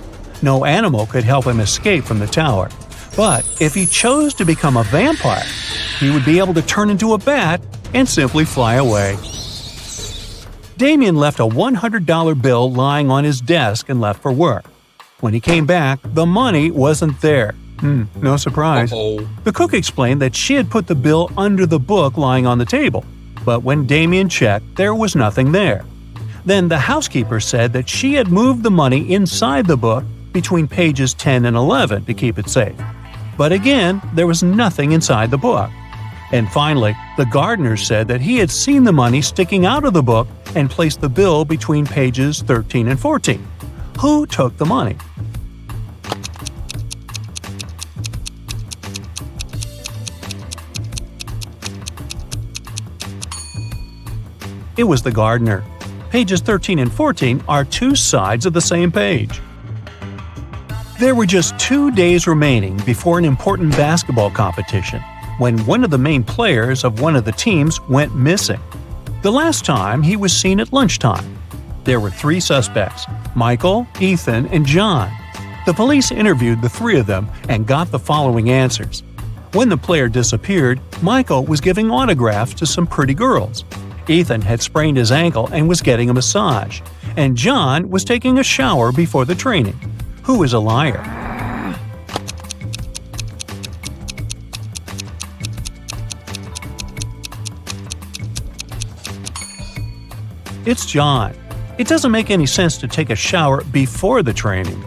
No animal could help him escape from the tower. But if he chose to become a vampire, he would be able to turn into a bat and simply fly away. Damien left a $100 bill lying on his desk and left for work. When he came back, the money wasn't there. No surprise. The cook explained that she had put the bill under the book lying on the table. But when Damien checked, there was nothing there. Then the housekeeper said that she had moved the money inside the book between pages 10 and 11 to keep it safe. But again, there was nothing inside the book. And finally, the gardener said that he had seen the money sticking out of the book and placed the bill between pages 13 and 14. Who took the money? It was the gardener. Pages 13 and 14 are 2 sides of the same page. There were just 2 days remaining before an important basketball competition, when one of the main players of one of the teams went missing. The last time he was seen at lunchtime. There were 3 suspects: Michael, Ethan, and John. The police interviewed the 3 of them and got the following answers. When the player disappeared, Michael was giving autographs to some pretty girls. Ethan had sprained his ankle and was getting a massage. And John was taking a shower before the training. Who is a liar? It's John. It doesn't make any sense to take a shower before the training.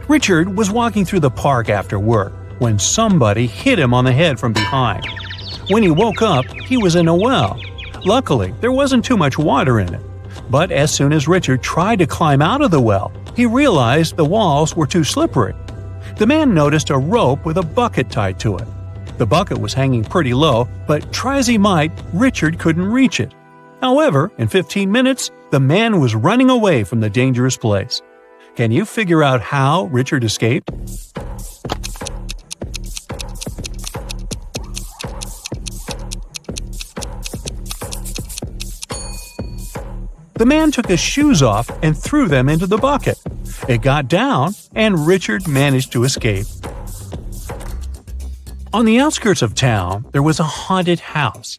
Richard was walking through the park after work when somebody hit him on the head from behind. When he woke up, he was in a well. Luckily, there wasn't too much water in it. But as soon as Richard tried to climb out of the well, he realized the walls were too slippery. The man noticed a rope with a bucket tied to it. The bucket was hanging pretty low, but try as he might, Richard couldn't reach it. However, in 15 minutes, the man was running away from the dangerous place. Can you figure out how Richard escaped? The man took his shoes off and threw them into the bucket. It got down, and Richard managed to escape. On the outskirts of town, there was a haunted house.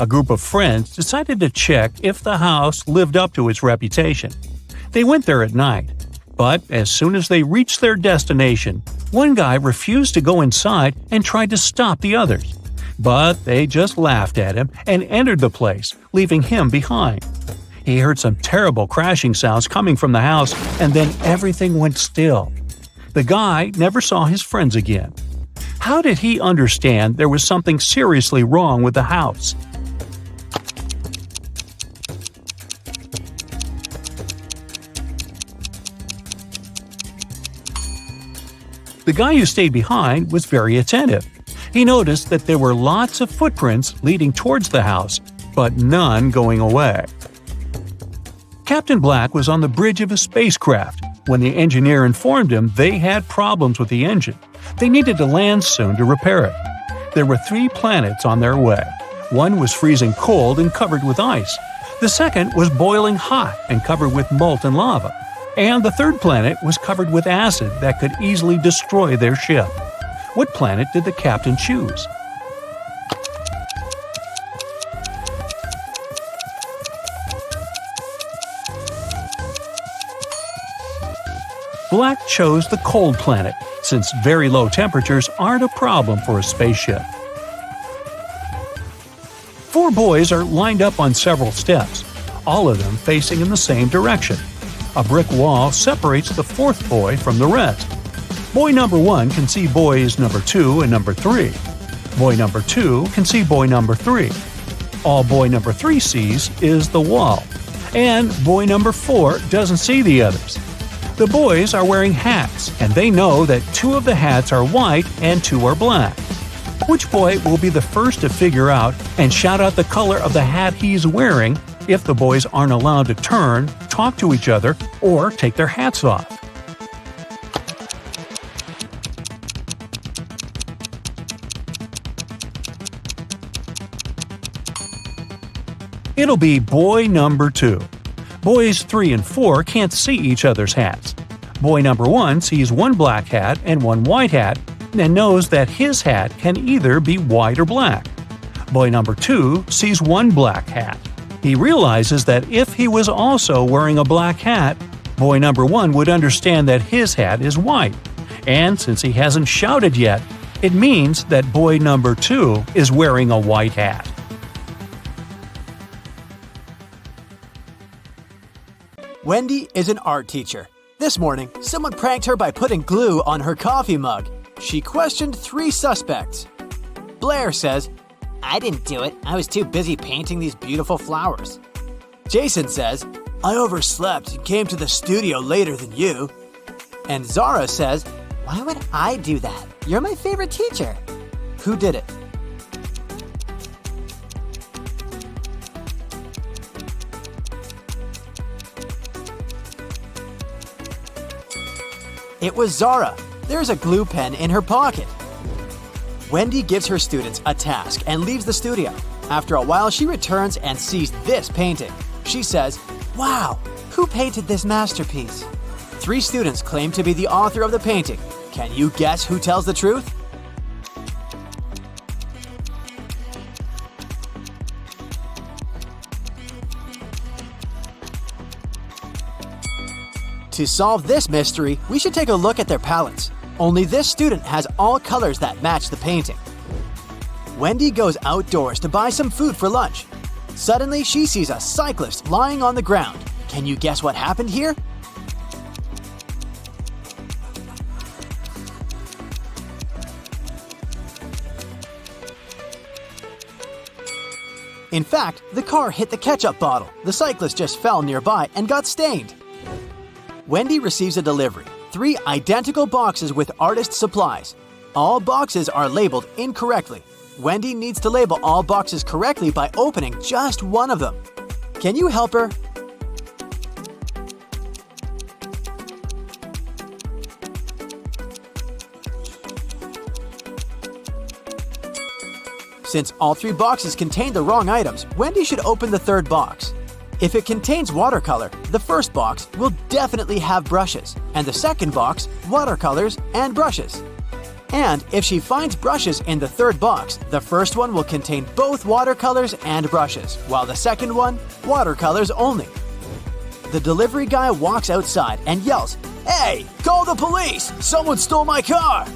A group of friends decided to check if the house lived up to its reputation. They went there at night, but as soon as they reached their destination, one guy refused to go inside and tried to stop the others. But they just laughed at him and entered the place, leaving him behind. He heard some terrible crashing sounds coming from the house, and then everything went still. The guy never saw his friends again. How did he understand there was something seriously wrong with the house? The guy who stayed behind was very attentive. He noticed that there were lots of footprints leading towards the house, but none going away. Captain Black was on the bridge of a spacecraft when the engineer informed him they had problems with the engine. They needed to land soon to repair it. There were 3 planets on their way. One was freezing cold and covered with ice. The second was boiling hot and covered with molten lava. And the third planet was covered with acid that could easily destroy their ship. What planet did the captain choose? Black chose the cold planet, since very low temperatures aren't a problem for a spaceship. 4 boys are lined up on several steps, all of them facing in the same direction. A brick wall separates the 4th boy from the rest. Boy number 1 can see boys number 2 and number 3. Boy number 2 can see boy number 3. All boy number 3 sees is the wall, and boy number 4 doesn't see the others. The boys are wearing hats, and they know that 2 of the hats are white and 2 are black. Which boy will be the first to figure out and shout out the color of the hat he's wearing if the boys aren't allowed to turn, talk to each other, or take their hats off? It'll be boy number 2. Boys 3 and 4 can't see each other's hats. Boy number 1 sees 1 black hat and 1 white hat and knows that his hat can either be white or black. Boy number 2 sees 1 black hat. He realizes that if he was also wearing a black hat, boy number 1 would understand that his hat is white. And since he hasn't shouted yet, it means that boy number 2 is wearing a white hat. Wendy is an art teacher. This morning, someone pranked her by putting glue on her coffee mug. She questioned 3 suspects. Blair says, I didn't do it. I was too busy painting these beautiful flowers. Jason says, I overslept and came to the studio later than you. And Zara says, Why would I do that? You're my favorite teacher. who did it? It was Zara. There's a glue pen in her pocket. Wendy gives her students a task and leaves the studio. After a while, she returns and sees this painting. She says, Wow, who painted this masterpiece? 3 students claim to be the author of the painting. Can you guess who tells the truth? To solve this mystery, we should take a look at their palettes. Only this student has all colors that match the painting. Wendy goes outdoors to buy some food for lunch. Suddenly, she sees a cyclist lying on the ground. Can you guess what happened here? In fact, the car hit the ketchup bottle. The cyclist just fell nearby and got stained. Wendy receives a delivery. 3 identical boxes with artist supplies. All boxes are labeled incorrectly. Wendy needs to label all boxes correctly by opening just one of them. Can you help her? Since all 3 boxes contain the wrong items, Wendy should open the 3rd box. If it contains watercolor, the first box will definitely have brushes, and the second box, watercolors and brushes. And if she finds brushes in the 3rd box, the first one will contain both watercolors and brushes, while the second one, watercolors only. The delivery guy walks outside and yells, Hey, call the police! Someone stole my car!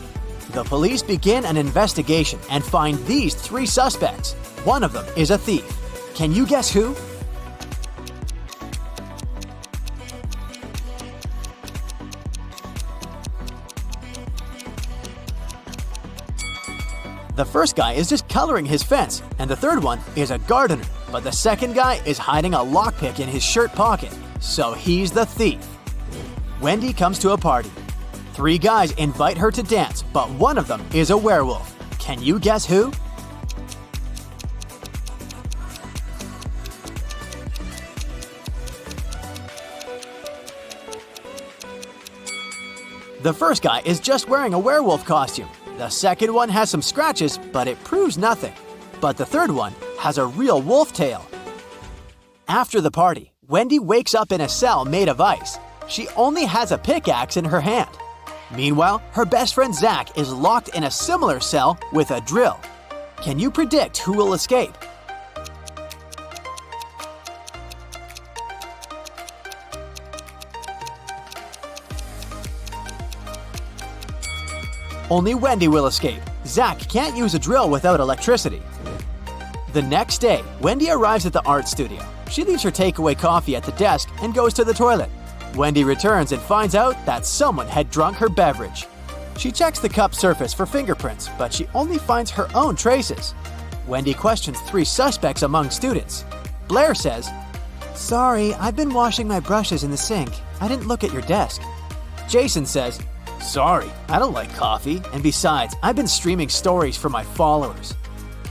The police begin an investigation and find these 3 suspects. One of them is a thief. Can you guess who? The first guy is just coloring his fence, and the 3rd one is a gardener, but the second guy is hiding a lockpick in his shirt pocket, so he's the thief. Wendy comes to a party. 3 guys invite her to dance, but one of them is a werewolf. Can you guess who? The first guy is just wearing a werewolf costume. The second one has some scratches, but it proves nothing. But the 3rd one has a real wolf tail. After the party, Wendy wakes up in a cell made of ice. She only has a pickaxe in her hand. Meanwhile, her best friend Zach is locked in a similar cell with a drill. Can you predict who will escape? Only Wendy will escape. Zach can't use a drill without electricity. The next day, Wendy arrives at the art studio. She leaves her takeaway coffee at the desk and goes to the toilet. Wendy returns and finds out that someone had drunk her beverage. She checks the cup's surface for fingerprints, but she only finds her own traces. Wendy questions 3 suspects among students. Blair says, "Sorry, I've been washing my brushes in the sink. I didn't look at your desk." Jason says, "Sorry, I don't like coffee, and besides, I've been streaming stories for my followers."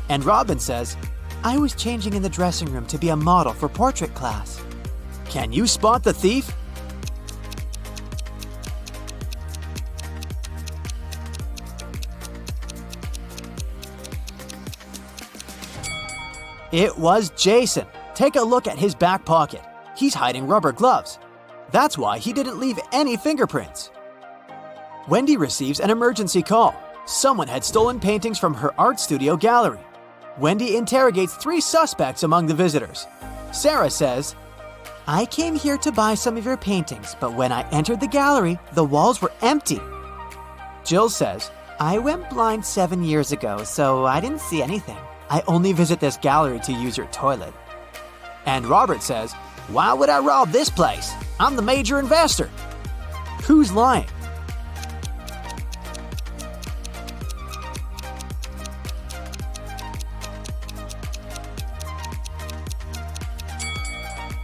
And Robin says, "I was changing in the dressing room to be a model for portrait class." Can you spot the thief? It was Jason. Take a look at his back pocket. He's hiding rubber gloves. That's why he didn't leave any fingerprints. Wendy receives an emergency call. Someone had stolen paintings from her art studio gallery. Wendy interrogates 3 suspects among the visitors. Sarah says, "I came here to buy some of your paintings, but when I entered the gallery, the walls were empty." Jill says, "I went blind 7 years ago, so I didn't see anything. I only visit this gallery to use your toilet." And Robert says, "Why would I rob this place? I'm the major investor." Who's lying?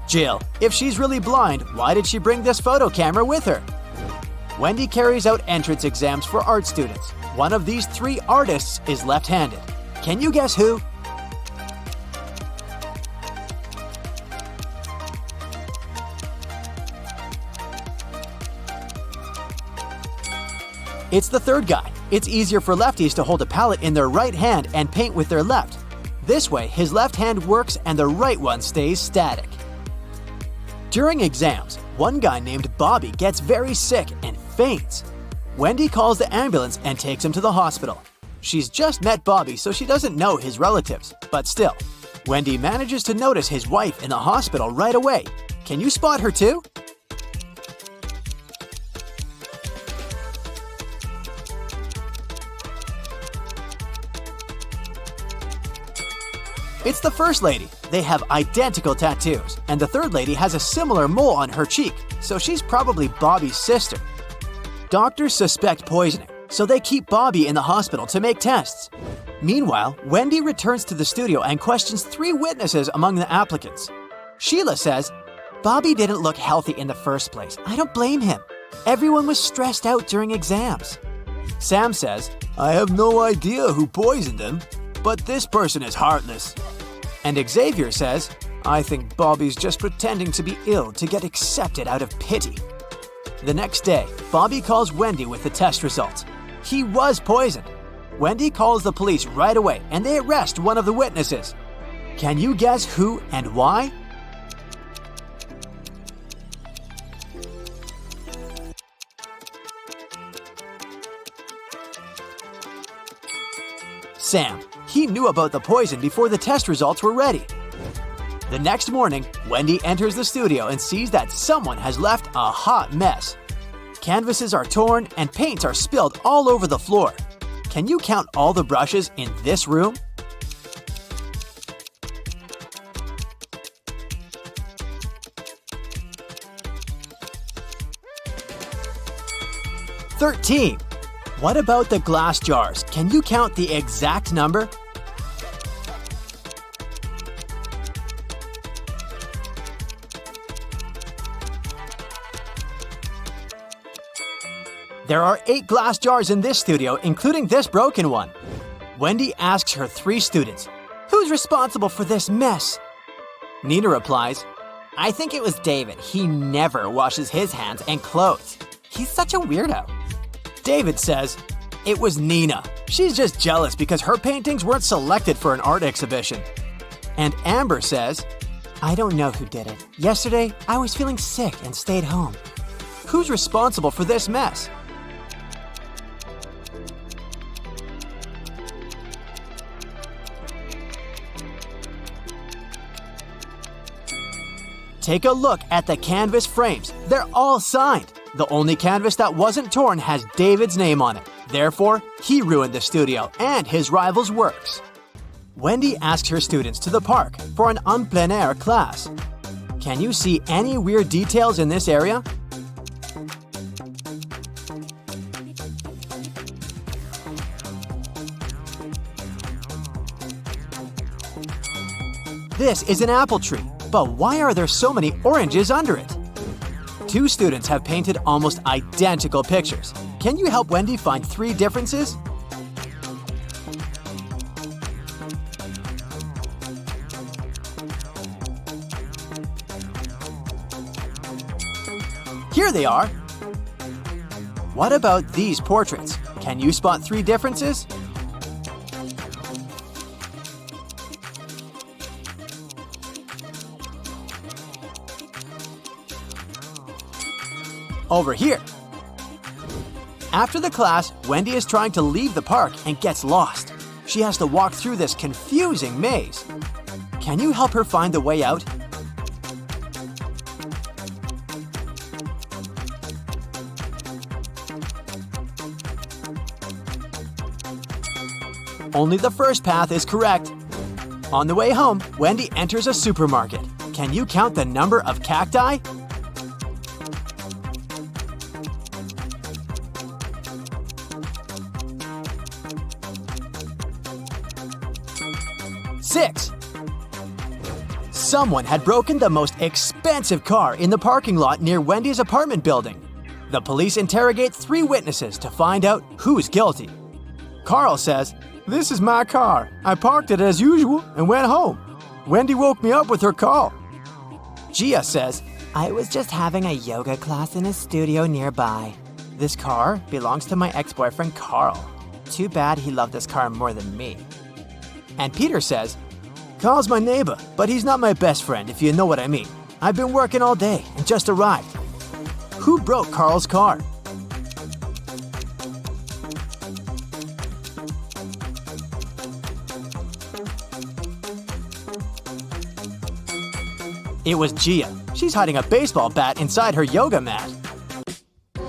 Jill. If she's really blind, why did she bring this photo camera with her? Wendy carries out entrance exams for art students. One of these 3 artists is left-handed. Can you guess who? It's the third guy. It's easier for lefties to hold a palette in their right hand and paint with their left. This way, his left hand works and the right one stays static. During exams, one guy named Bobby gets very sick and faints. Wendy calls the ambulance and takes him to the hospital. She's just met Bobby, so she doesn't know his relatives, but still, Wendy manages to notice his wife in the hospital right away. Can you spot her too? It's the first lady. They have identical tattoos, and the third lady has a similar mole on her cheek, so she's probably Bobby's sister. Doctors suspect poisoning, so they keep Bobby in the hospital to make tests. Meanwhile, Wendy returns to the studio and questions 3 witnesses among the applicants. Sheila says, "Bobby didn't look healthy in the first place. I don't blame him. Everyone was stressed out during exams." Sam says, "I have no idea who poisoned him, but this person is heartless." And Xavier says, "I think Bobby's just pretending to be ill to get accepted out of pity." The next day, Bobby calls Wendy with the test results. He was poisoned. Wendy calls the police right away and they arrest one of the witnesses. Can you guess who and why? Sam. He knew about the poison before the test results were ready. The next morning, Wendy enters the studio and sees that someone has left a hot mess. Canvases are torn and paints are spilled all over the floor. Can you count all the brushes in this room? "13. What about the glass jars? Can you count the exact number? There are 8 glass jars in this studio, including this broken one. Wendy asks her 3 students, "Who's responsible for this mess?" Nina replies, "I think it was David. He never washes his hands and clothes. He's such a weirdo." David says, "It was Nina. She's just jealous because her paintings weren't selected for an art exhibition." And Amber says, "I don't know who did it. Yesterday, I was feeling sick and stayed home." Who's responsible for this mess? Take a look at the canvas frames. They're all signed. The only canvas that wasn't torn has David's name on it. Therefore, he ruined the studio and his rival's works. Wendy asks her students to the park for an en plein air class. Can you see any weird details in this area? This is an apple tree, but why are there so many oranges under it? Two students have painted almost identical pictures. Can you help Wendy find 3 differences? Here they are! What about these portraits? Can you spot 3 differences? Over here. After the class, Wendy is trying to leave the park and gets lost. She has to walk through this confusing maze. Can you help her find the way out? Only the first path is correct. On the way home, Wendy enters a supermarket. Can you count the number of cacti? Six. Someone had broken the most expensive car in the parking lot near Wendy's apartment building. The police interrogate 3 witnesses to find out who's guilty. Carl says, "This is my car. I parked it as usual and went home. Wendy woke me up with her call." Gia says, "I was just having a yoga class in a studio nearby. This car belongs to my ex-boyfriend Carl. Too bad he loved this car more than me." And Peter says, "Carl's my neighbor, but he's not my best friend, if you know what I mean. I've been working all day and just arrived." Who broke Carl's car? It was Gia. She's hiding a baseball bat inside her yoga mat.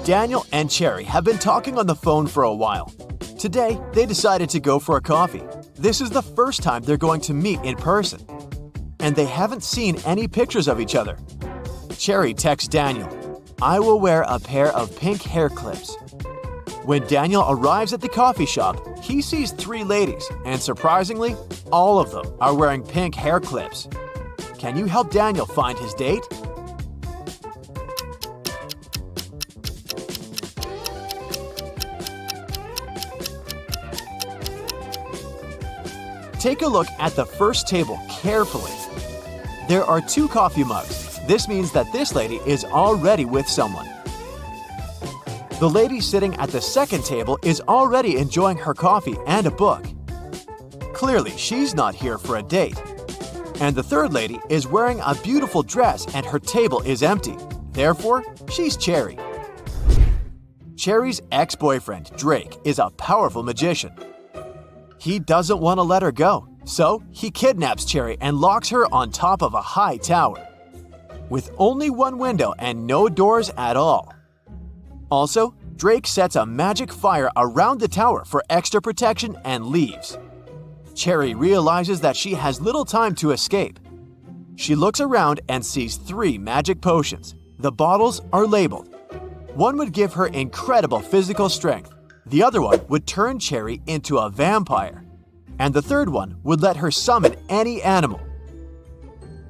Daniel and Cherry have been talking on the phone for a while. Today, they decided to go for a coffee. This is the first time they're going to meet in person. And they haven't seen any pictures of each other. Cherry texts Daniel, "I will wear a pair of pink hair clips." When Daniel arrives at the coffee shop, he sees 3 ladies, and surprisingly, all of them are wearing pink hair clips. Can you help Daniel find his date? Take a look at the first table carefully. There are 2 coffee mugs. This means that this lady is already with someone. The lady sitting at the second table is already enjoying her coffee and a book. Clearly, she's not here for a date. And the third lady is wearing a beautiful dress and her table is empty. Therefore, she's Cherry. Cherry's ex-boyfriend, Drake, is a powerful magician. He doesn't want to let her go, so he kidnaps Cherry and locks her on top of a high tower, with only 1 window and no doors at all. Also, Drake sets a magic fire around the tower for extra protection and leaves. Cherry realizes that she has little time to escape. She looks around and sees 3 magic potions. The bottles are labeled. One would give her incredible physical strength. The other one would turn Cherry into a vampire. And the third one would let her summon any animal.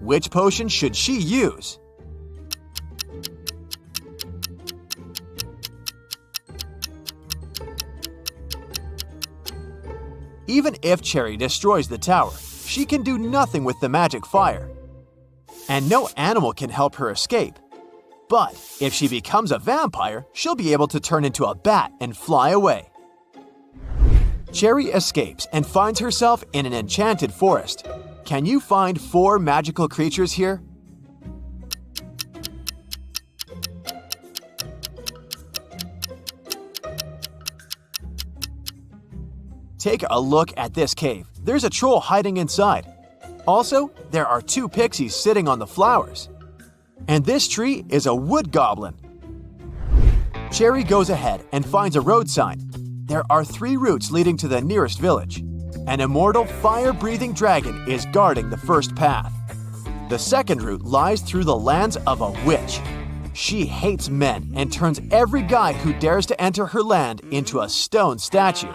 Which potion should she use? Even if Cherry destroys the tower, she can do nothing with the magic fire. And no animal can help her escape. But if she becomes a vampire, she'll be able to turn into a bat and fly away. Cherry escapes and finds herself in an enchanted forest. Can you find 4 magical creatures here? Take a look at this cave. There's a troll hiding inside. Also, there are 2 pixies sitting on the flowers. And this tree is a wood goblin. Cherry goes ahead and finds a road sign. there are 3 routes leading to the nearest village. An immortal fire-breathing dragon is guarding the first path. The second route lies through the lands of a witch. She hates men and turns every guy who dares to enter her land into a stone statue.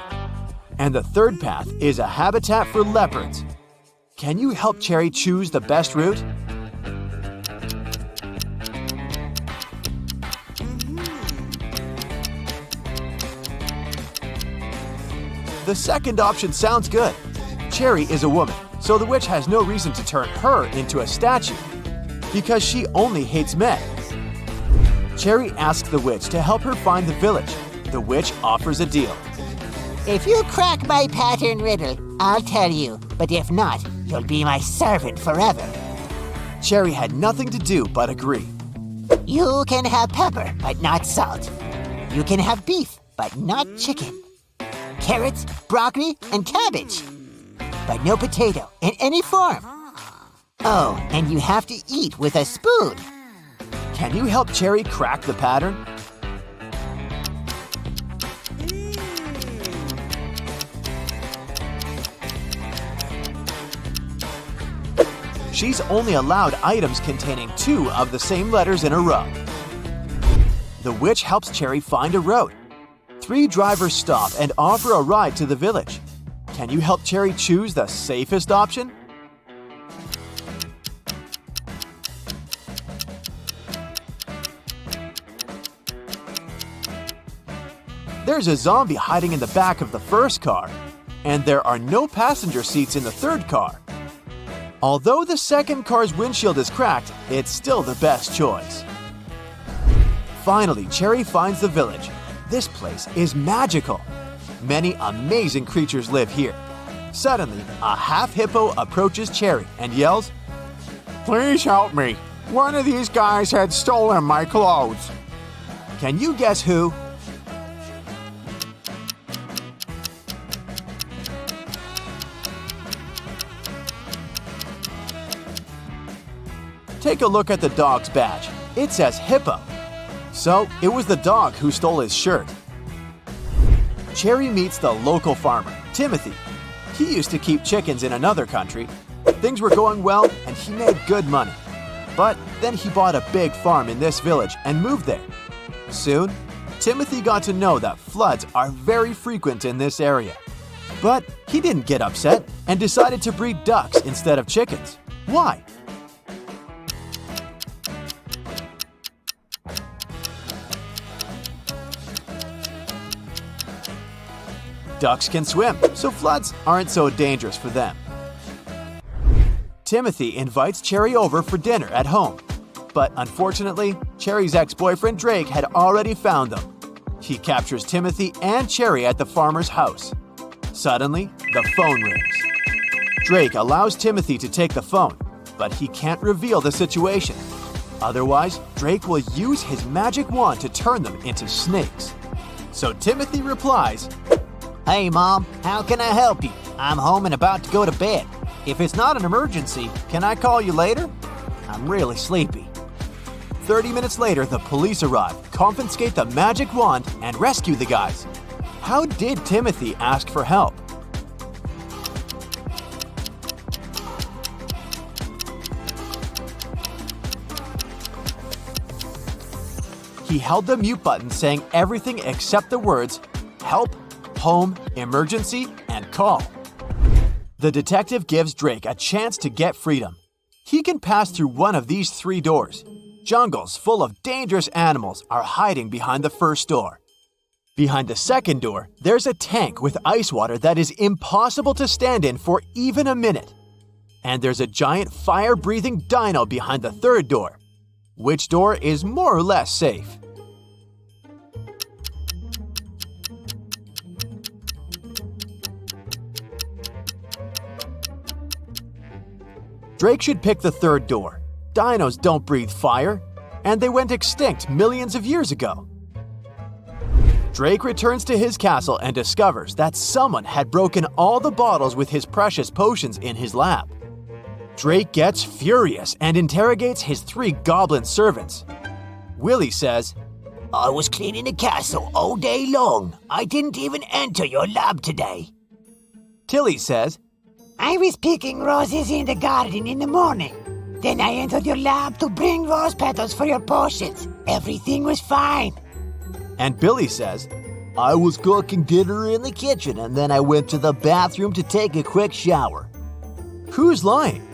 And the third path is a habitat for leopards. Can you help Cherry choose the best route? The second option sounds good. Cherry is a woman, so the witch has no reason to turn her into a statue, because she only hates men. Cherry asks the witch to help her find the village. The witch offers a deal. If you crack my pattern riddle, I'll tell you. But if not, you'll be my servant forever. Cherry had nothing to do but agree. You can have pepper, but not salt. You can have beef, but not chicken. Carrots, broccoli, and cabbage. But no potato in any form. Oh, and you have to eat with a spoon. Can you help Cherry crack the pattern? She's only allowed items containing 2 of the same letters in a row. The witch helps Cherry find a road. 3 drivers stop and offer a ride to the village. Can you help Cherry choose the safest option? There's a zombie hiding in the back of the first car, and there are no passenger seats in the third car. Although the second car's windshield is cracked, it's still the best choice. Finally, Cherry finds the village. This place is magical. Many amazing creatures live here. Suddenly, a half hippo approaches Cherry and yells, "Please help me. One of these guys had stolen my clothes." Can you guess who? Take a look at the dog's badge. It says hippo. So, it was the dog who stole his shirt. Cherry meets the local farmer, Timothy. He used to keep chickens in another country. Things were going well and he made good money. But then he bought a big farm in this village and moved there. Soon, Timothy got to know that floods are very frequent in this area. But he didn't get upset and decided to breed ducks instead of chickens. Why? Ducks can swim, so floods aren't so dangerous for them. Timothy invites Cherry over for dinner at home. But unfortunately, Cherry's ex-boyfriend Drake had already found them. He captures Timothy and Cherry at the farmer's house. Suddenly, the phone rings. Drake allows Timothy to take the phone, but he can't reveal the situation. Otherwise, Drake will use his magic wand to turn them into snakes. So Timothy replies, Hey, Mom, how can I help you? I'm home and about to go to bed. If it's not an emergency, can I call you later? I'm really sleepy. 30 minutes later, the police arrive, confiscate the magic wand, and rescue the guys. How did Timothy ask for help? He held the mute button saying everything except the words, help, home, emergency, and call. The detective gives Drake a chance to get freedom. He can pass through one of these 3 doors. Jungles full of dangerous animals are hiding behind the first door. Behind the second door, there's a tank with ice water that is impossible to stand in for even a minute. And there's a giant fire-breathing dino behind the third door. Which door is more or less safe? Drake should pick the third door. Dinos don't breathe fire, and they went extinct millions of years ago. Drake returns to his castle and discovers that someone had broken all the bottles with his precious potions in his lab. Drake gets furious and interrogates his 3 goblin servants. Willie says, I was cleaning the castle all day long. I didn't even enter your lab today. Tilly says, I was picking roses in the garden in the morning. Then I entered your lab to bring rose petals for your potions. Everything was fine. and Billy says, I was cooking dinner in the kitchen and then I went to the bathroom to take a quick shower. Who's lying?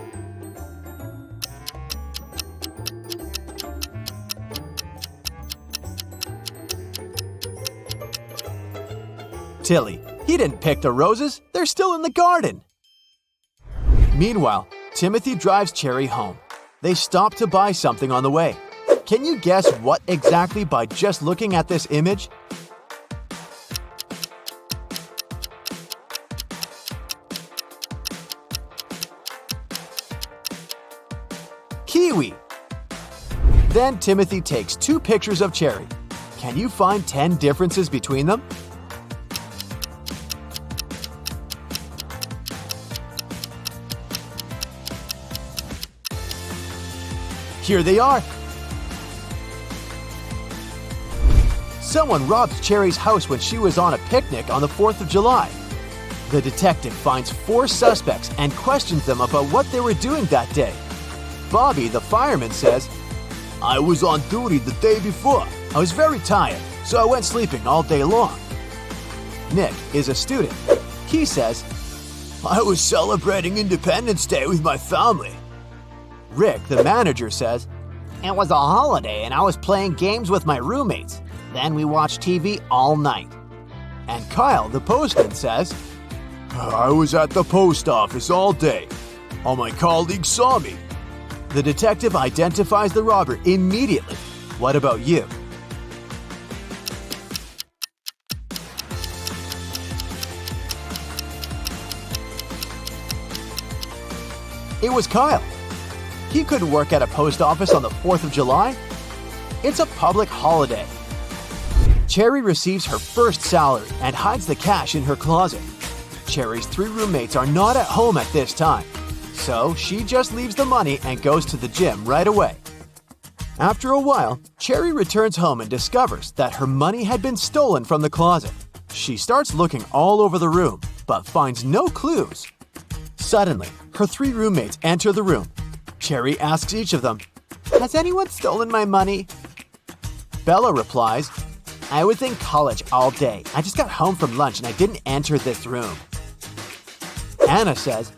Tilly. He didn't pick the roses. They're still in the garden. Meanwhile, Timothy drives Cherry home. They stop to buy something on the way. Can you guess what exactly by just looking at this image? Kiwi. Then Timothy takes 2 pictures of Cherry. Can you find 10 differences between them? Here they are. Someone robbed Cherry's house when she was on a picnic on the 4th of July. The detective finds 4 suspects and questions them about what they were doing that day. Bobby, the fireman, says, I was on duty the day before. I was very tired, so I went sleeping all day long. Nick is a student. He says, I was celebrating Independence Day with my family. Rick, the manager, says, It was a holiday and I was playing games with my roommates. Then we watched TV all night. And Kyle, the postman, says, I was at the post office all day. All my colleagues saw me. The detective identifies the robber immediately. What about you? It was Kyle. He couldn't work at a post office on the 4th of July. It's a public holiday. Cherry receives her first salary and hides the cash in her closet. Cherry's 3 roommates are not at home at this time, so she just leaves the money and goes to the gym right away. After a while, Cherry returns home and discovers that her money had been stolen from the closet. She starts looking all over the room, but finds no clues. Suddenly, her 3 roommates enter the room. Cherry asks each of them, Has anyone stolen my money? Bella replies, I was in college all day. I just got home from lunch and I didn't enter this room. Anna says,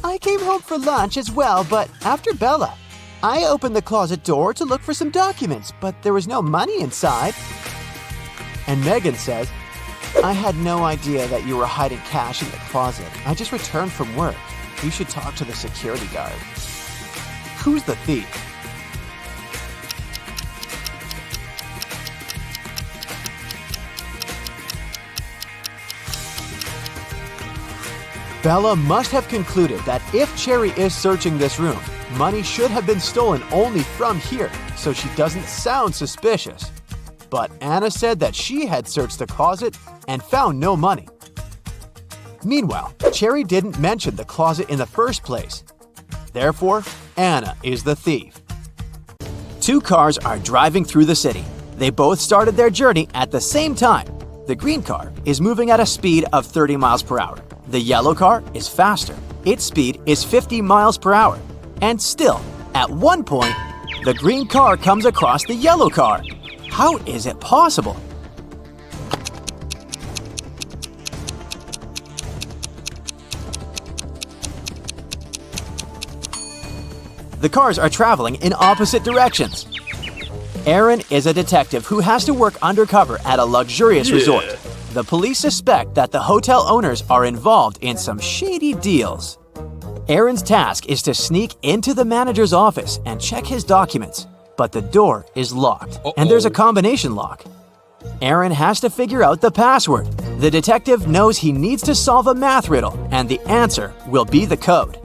I came home for lunch as well, but after Bella, I opened the closet door to look for some documents, but there was no money inside. And Megan says, I had no idea that you were hiding cash in the closet. I just returned from work. You should talk to the security guard. Who's the thief? Bella must have concluded that if Cherry is searching this room, money should have been stolen only from here, so she doesn't sound suspicious. But Anna said that she had searched the closet and found no money. Meanwhile, Cherry didn't mention the closet in the first place. Therefore, Anna is the thief. 2 cars are driving through the city. They both started their journey at the same time. The green car is moving at a speed of 30 miles per hour. The yellow car is faster. Its speed is 50 miles per hour. And still, at one point, the green car comes across the yellow car. How is it possible? The cars are traveling in opposite directions. Aaron is a detective who has to work undercover at a luxurious resort. The police suspect that the hotel owners are involved in some shady deals. Aaron's task is to sneak into the manager's office and check his documents, but the door is locked, and there's a combination lock. Aaron has to figure out the password. The detective knows he needs to solve a math riddle, and the answer will be the code.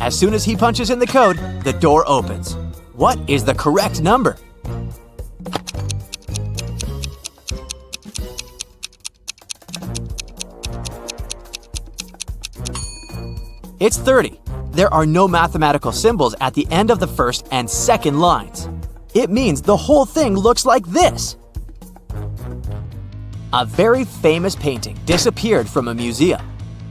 As soon as he punches in the code, the door opens. What is the correct number? It's 30. There are no mathematical symbols at the end of the first and second lines. It means the whole thing looks like this. A very famous painting disappeared from a museum.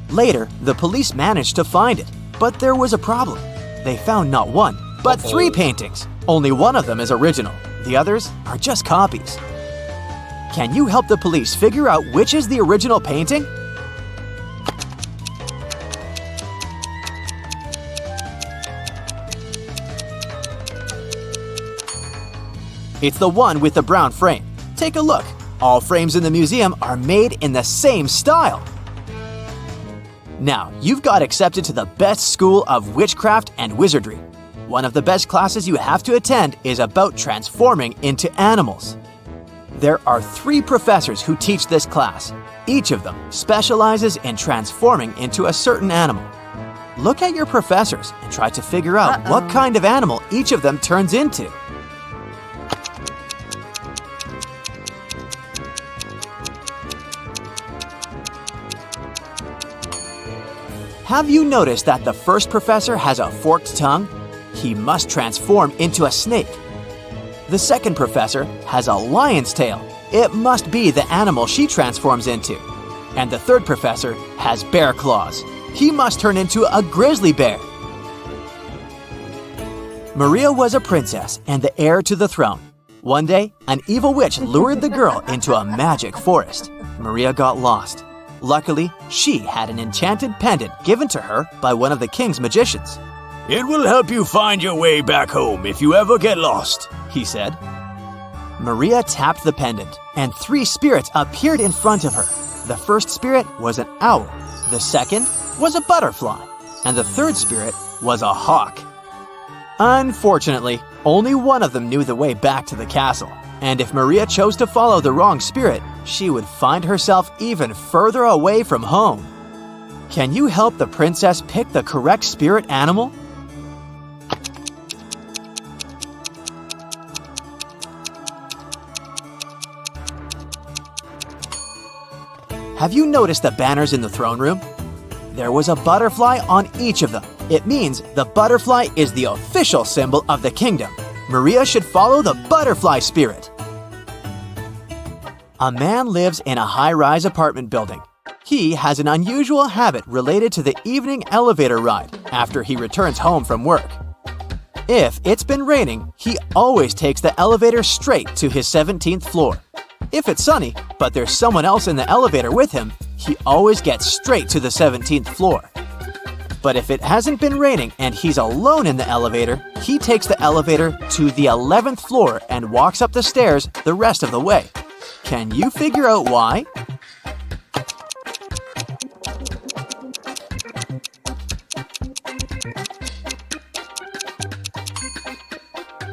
Later, the police managed to find it, but there was a problem. They found not one, but 3 paintings. Only one of them is original. The others are just copies. Can you help the police figure out which is the original painting? It's the one with the brown frame. Take a look. All frames in the museum are made in the same style. Now, you've got accepted to the best school of witchcraft and wizardry. One of the best classes you have to attend is about transforming into animals. There are 3 professors who teach this class. Each of them specializes in transforming into a certain animal. Look at your professors and try to figure out what kind of animal each of them turns into. Have you noticed that the first professor has a forked tongue? He must transform into a snake. The second professor has a lion's tail. It must be the animal she transforms into. And the third professor has bear claws. He must turn into a grizzly bear. Maria was a princess and the heir to the throne. One day, an evil witch lured the girl into a magic forest. Maria got lost. Luckily, she had an enchanted pendant given to her by one of the king's magicians. "It will help you find your way back home if you ever get lost," he said. Maria tapped the pendant, and 3 spirits appeared in front of her. The first spirit was an owl, the second was a butterfly, and the third spirit was a hawk. Unfortunately, only one of them knew the way back to the castle, and if Maria chose to follow the wrong spirit, she would find herself even further away from home. Can you help the princess pick the correct spirit animal? Have you noticed the banners in the throne room? There was a butterfly on each of them. It means the butterfly is the official symbol of the kingdom. Maria should follow the butterfly spirit. A man lives in a high-rise apartment building. He has an unusual habit related to the evening elevator ride after he returns home from work. If it's been raining, he always takes the elevator straight to his 17th floor. If it's sunny, but there's someone else in the elevator with him, he always gets straight to the 17th floor. But if it hasn't been raining and he's alone in the elevator, he takes the elevator to the 11th floor and walks up the stairs the rest of the way. Can you figure out why?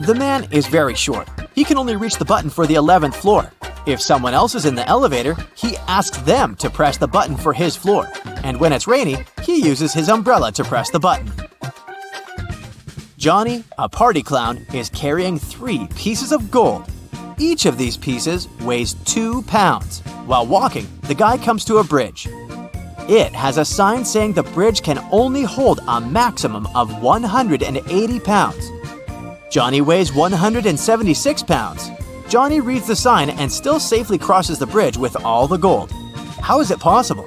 The man is very short. He can only reach the button for the 11th floor. If someone else is in the elevator, he asks them to press the button for his floor. And when it's rainy, he uses his umbrella to press the button. Johnny, a party clown, is carrying 3 pieces of gold. Each of these pieces weighs 2 pounds. While walking, the guy comes to a bridge. It has a sign saying the bridge can only hold a maximum of 180 pounds. Johnny weighs 176 pounds. Johnny reads the sign and still safely crosses the bridge with all the gold. How is it possible?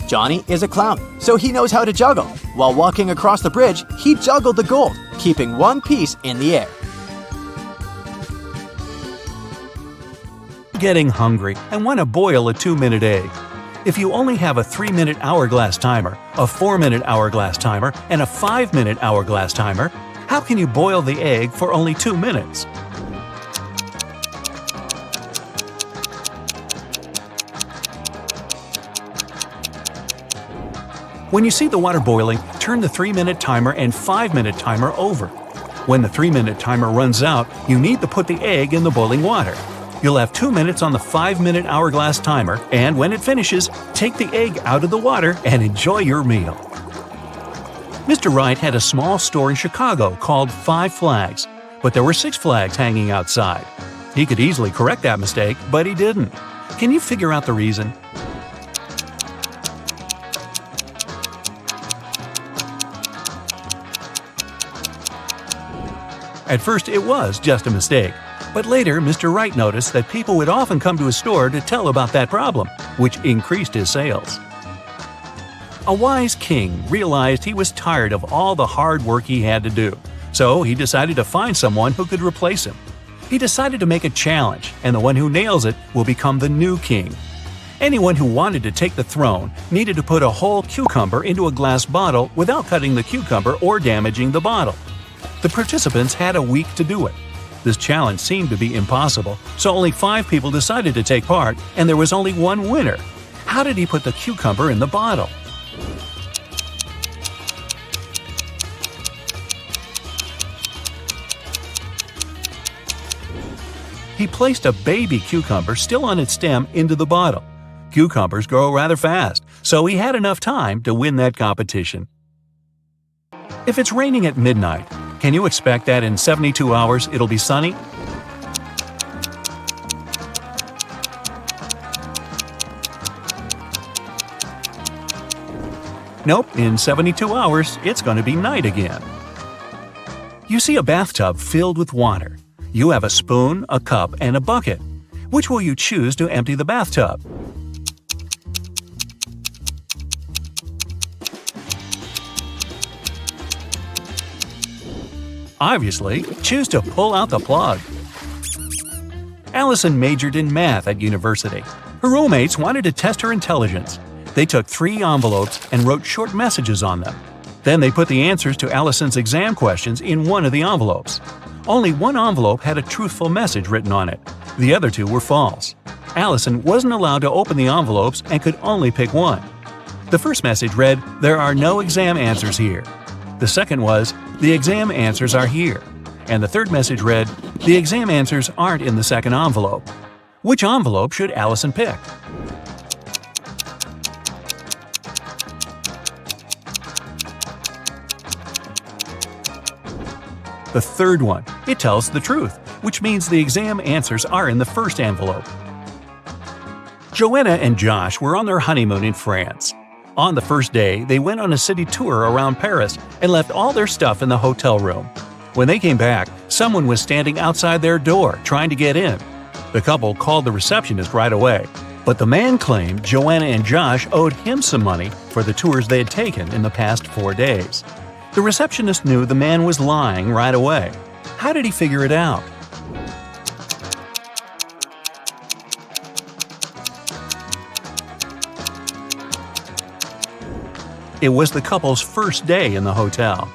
Johnny is a clown, so he knows how to juggle. While walking across the bridge, he juggled the gold, keeping one piece in the air. Getting hungry and want to boil a 2-minute egg. If you only have a 3-minute hourglass timer, a 4-minute hourglass timer, and a 5-minute hourglass timer, how can you boil the egg for only 2 minutes? When you see the water boiling, turn the 3-minute timer and 5-minute timer over. When the 3-minute timer runs out, you need to put the egg in the boiling water. You'll have 2 minutes on the 5-minute hourglass timer, and when it finishes, take the egg out of the water and enjoy your meal. Mr. Wright had a small store in Chicago called 5 Flags, but there were 6 flags hanging outside. He could easily correct that mistake, but he didn't. Can you figure out the reason? At first, it was just a mistake, but later Mr. Wright noticed that people would often come to his store to tell about that problem, which increased his sales. A wise king realized he was tired of all the hard work he had to do, so he decided to find someone who could replace him. He decided to make a challenge, and the one who nails it will become the new king. Anyone who wanted to take the throne needed to put a whole cucumber into a glass bottle without cutting the cucumber or damaging the bottle. The participants had a week to do it. This challenge seemed to be impossible, so only 5 people decided to take part, and there was only one winner. How did he put the cucumber in the bottle? He placed a baby cucumber still on its stem into the bottle. Cucumbers grow rather fast, so he had enough time to win that competition. If it's raining at midnight, can you expect that in 72 hours it'll be sunny? Nope, in 72 hours it's going to be night again. You see a bathtub filled with water. You have a spoon, a cup, and a bucket. Which will you choose to empty the bathtub? Obviously, choose to pull out the plug. Allison majored in math at university. Her roommates wanted to test her intelligence. They took 3 envelopes and wrote short messages on them. Then they put the answers to Allison's exam questions in one of the envelopes. Only one envelope had a truthful message written on it. The other 2 were false. Allison wasn't allowed to open the envelopes and could only pick one. The first message read, "There are no exam answers here." The second was, "The exam answers are here." And the third message read, "The exam answers aren't in the second envelope." Which envelope should Allison pick? The third one. It tells the truth, which means the exam answers are in the first envelope. Joanna and Josh were on their honeymoon in France. On the first day, they went on a city tour around Paris and left all their stuff in the hotel room. When they came back, someone was standing outside their door trying to get in. The couple called the receptionist right away, but the man claimed Joanna and Josh owed him some money for the tours they had taken in the past 4 days. The receptionist knew the man was lying right away. How did he figure it out? It was the couple's first day in the hotel.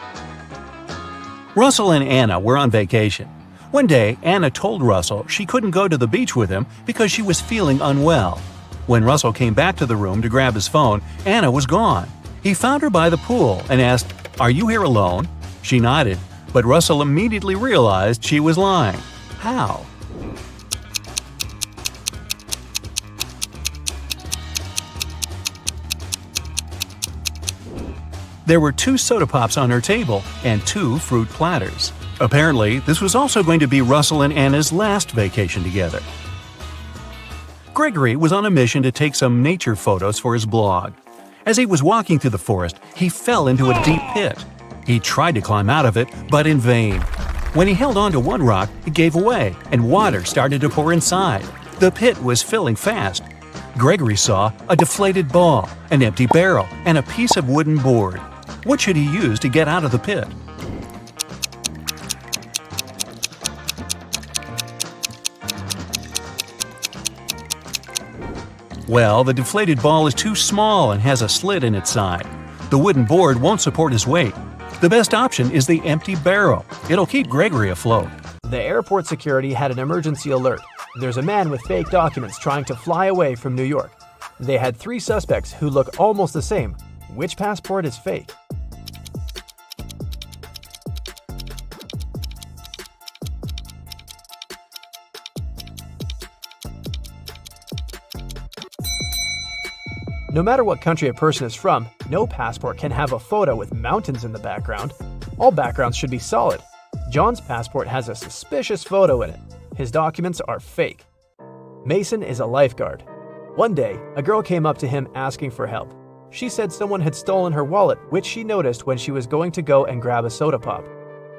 Russell and Anna were on vacation. One day, Anna told Russell she couldn't go to the beach with him because she was feeling unwell. When Russell came back to the room to grab his phone, Anna was gone. He found her by the pool and asked, "Are you here alone?" She nodded, but Russell immediately realized she was lying. How? There were 2 soda pops on her table and 2 fruit platters. Apparently, this was also going to be Russell and Anna's last vacation together. Gregory was on a mission to take some nature photos for his blog. As he was walking through the forest, he fell into a deep pit. He tried to climb out of it, but in vain. When he held onto one rock, it gave away, and water started to pour inside. The pit was filling fast. Gregory saw a deflated ball, an empty barrel, and a piece of wooden board. What should he use to get out of the pit? Well, the deflated ball is too small and has a slit in its side. The wooden board won't support his weight. The best option is the empty barrel. It'll keep Gregory afloat. The airport security had an emergency alert. There's a man with fake documents trying to fly away from New York. They had 3 suspects who look almost the same. Which passport is fake? No matter what country a person is from, no passport can have a photo with mountains in the background. All backgrounds should be solid. John's passport has a suspicious photo in it. His documents are fake. Mason is a lifeguard. One day, a girl came up to him asking for help. She said someone had stolen her wallet, which she noticed when she was going to go and grab a soda pop.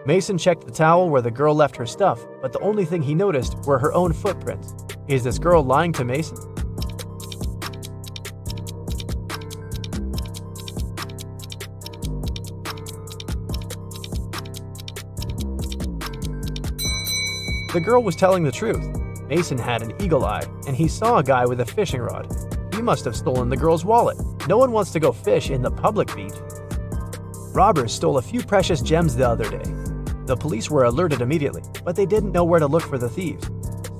Mason checked the towel where the girl left her stuff, but the only thing he noticed were her own footprints. Is this girl lying to Mason? The girl was telling the truth. Mason had an eagle eye, and he saw a guy with a fishing rod. He must have stolen the girl's wallet. No one wants to go fish in the public beach. Robbers stole a few precious gems the other day. The police were alerted immediately, but they didn't know where to look for the thieves.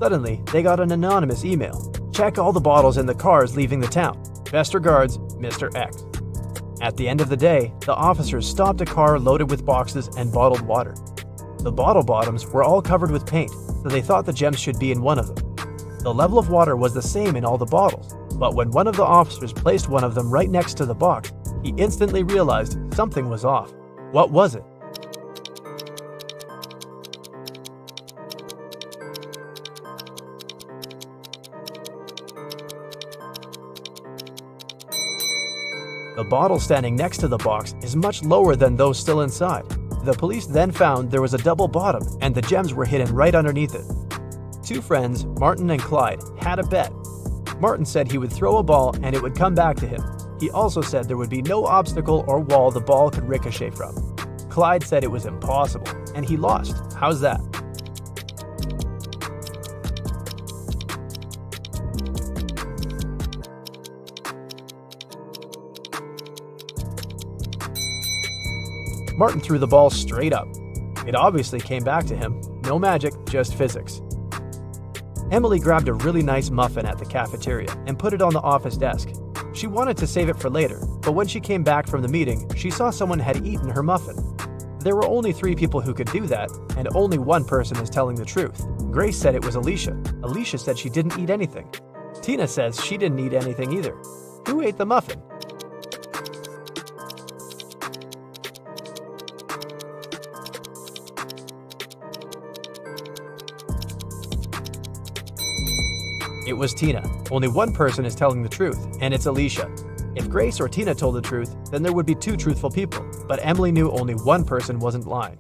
Suddenly, they got an anonymous email. Check all the bottles in the cars leaving the town. Best regards, Mr. X. At the end of the day, the officers stopped a car loaded with boxes and bottled water. The bottle bottoms were all covered with paint, so they thought the gems should be in one of them. The level of water was the same in all the bottles, but when one of the officers placed one of them right next to the box, he instantly realized something was off. What was it? The bottle standing next to the box is much lower than those still inside. The police then found there was a double bottom and the gems were hidden right underneath it. Two friends, Martin and Clyde, had a bet. Martin said he would throw a ball and it would come back to him. He also said there would be no obstacle or wall the ball could ricochet from. Clyde said it was impossible, and he lost. How's that? Martin threw the ball straight up. It obviously came back to him. No magic, just physics. Emily grabbed a really nice muffin at the cafeteria and put it on the office desk. She wanted to save it for later, but when she came back from the meeting, she saw someone had eaten her muffin. There were only 3 people who could do that, and only one person is telling the truth. Grace said it was Alicia. Alicia said she didn't eat anything. Tina says she didn't eat anything either. Who ate the muffin? It was Tina. Only one person is telling the truth, and it's Alicia. If Grace or Tina told the truth, then there would be 2 truthful people, but Emily knew only one person wasn't lying.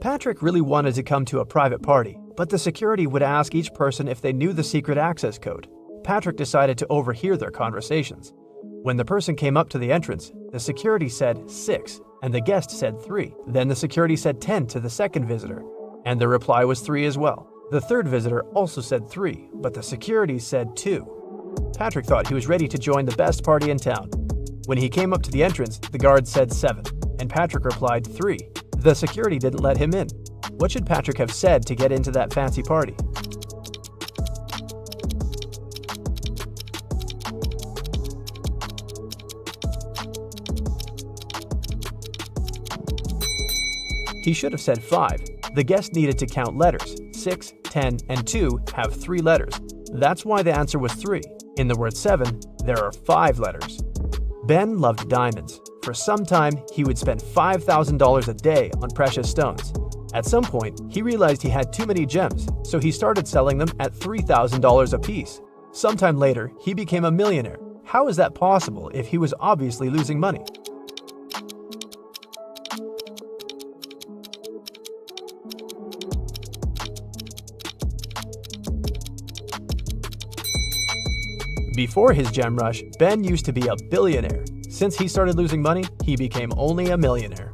Patrick really wanted to come to a private party, but the security would ask each person if they knew the secret access code. Patrick decided to overhear their conversations. When the person came up to the entrance, the security said 6, and the guest said 3. Then the security said 10 to the second visitor, and the reply was 3 as well. The third visitor also said 3, but the security said 2. Patrick thought he was ready to join the best party in town. When he came up to the entrance, the guard said 7, and Patrick replied 3. The security didn't let him in. What should Patrick have said to get into that fancy party? He should have said 5. The guest needed to count letters. 6, 10, and 2 have 3 letters. That's why the answer was 3. In the word 7, there are 5 letters. Ben loved diamonds. For some time, he would spend $5,000 a day on precious stones. At some point, he realized he had too many gems, so he started selling them at $3,000 a piece. Sometime later, he became a millionaire. How is that possible if he was obviously losing money? Before his gem rush, Ben used to be a billionaire. Since he started losing money, he became only a millionaire.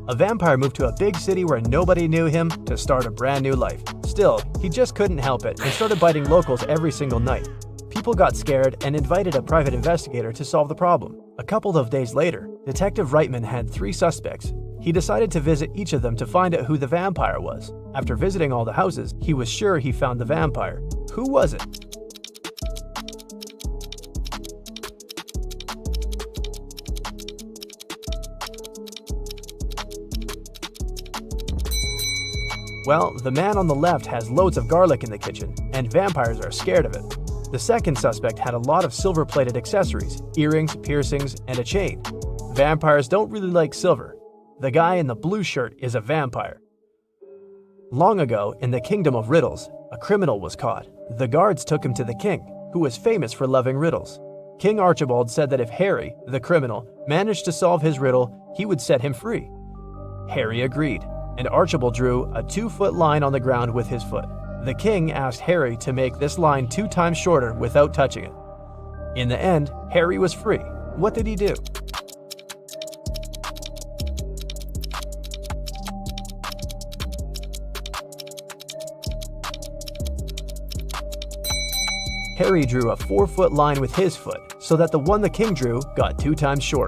A vampire moved to a big city where nobody knew him to start a brand new life. Still, he just couldn't help it and started biting locals every single night. People got scared and invited a private investigator to solve the problem. A couple of days later, Detective Reitman had 3 suspects. He decided to visit each of them to find out who the vampire was. After visiting all the houses, he was sure he found the vampire. Who was it? Well, the man on the left has loads of garlic in the kitchen, and vampires are scared of it. The second suspect had a lot of silver-plated accessories, earrings, piercings, and a chain. Vampires don't really like silver. The guy in the blue shirt is a vampire. Long ago, in the Kingdom of Riddles, a criminal was caught. The guards took him to the king, who was famous for loving riddles. King Archibald said that if Harry, the criminal, managed to solve his riddle, he would set him free. Harry agreed, and Archibald drew a 2-foot line on the ground with his foot. The king asked Harry to make this line 2 times shorter without touching it. In the end, Harry was free. What did he do? Harry drew a 4-foot line with his foot, so that the one the king drew got 2 times shorter.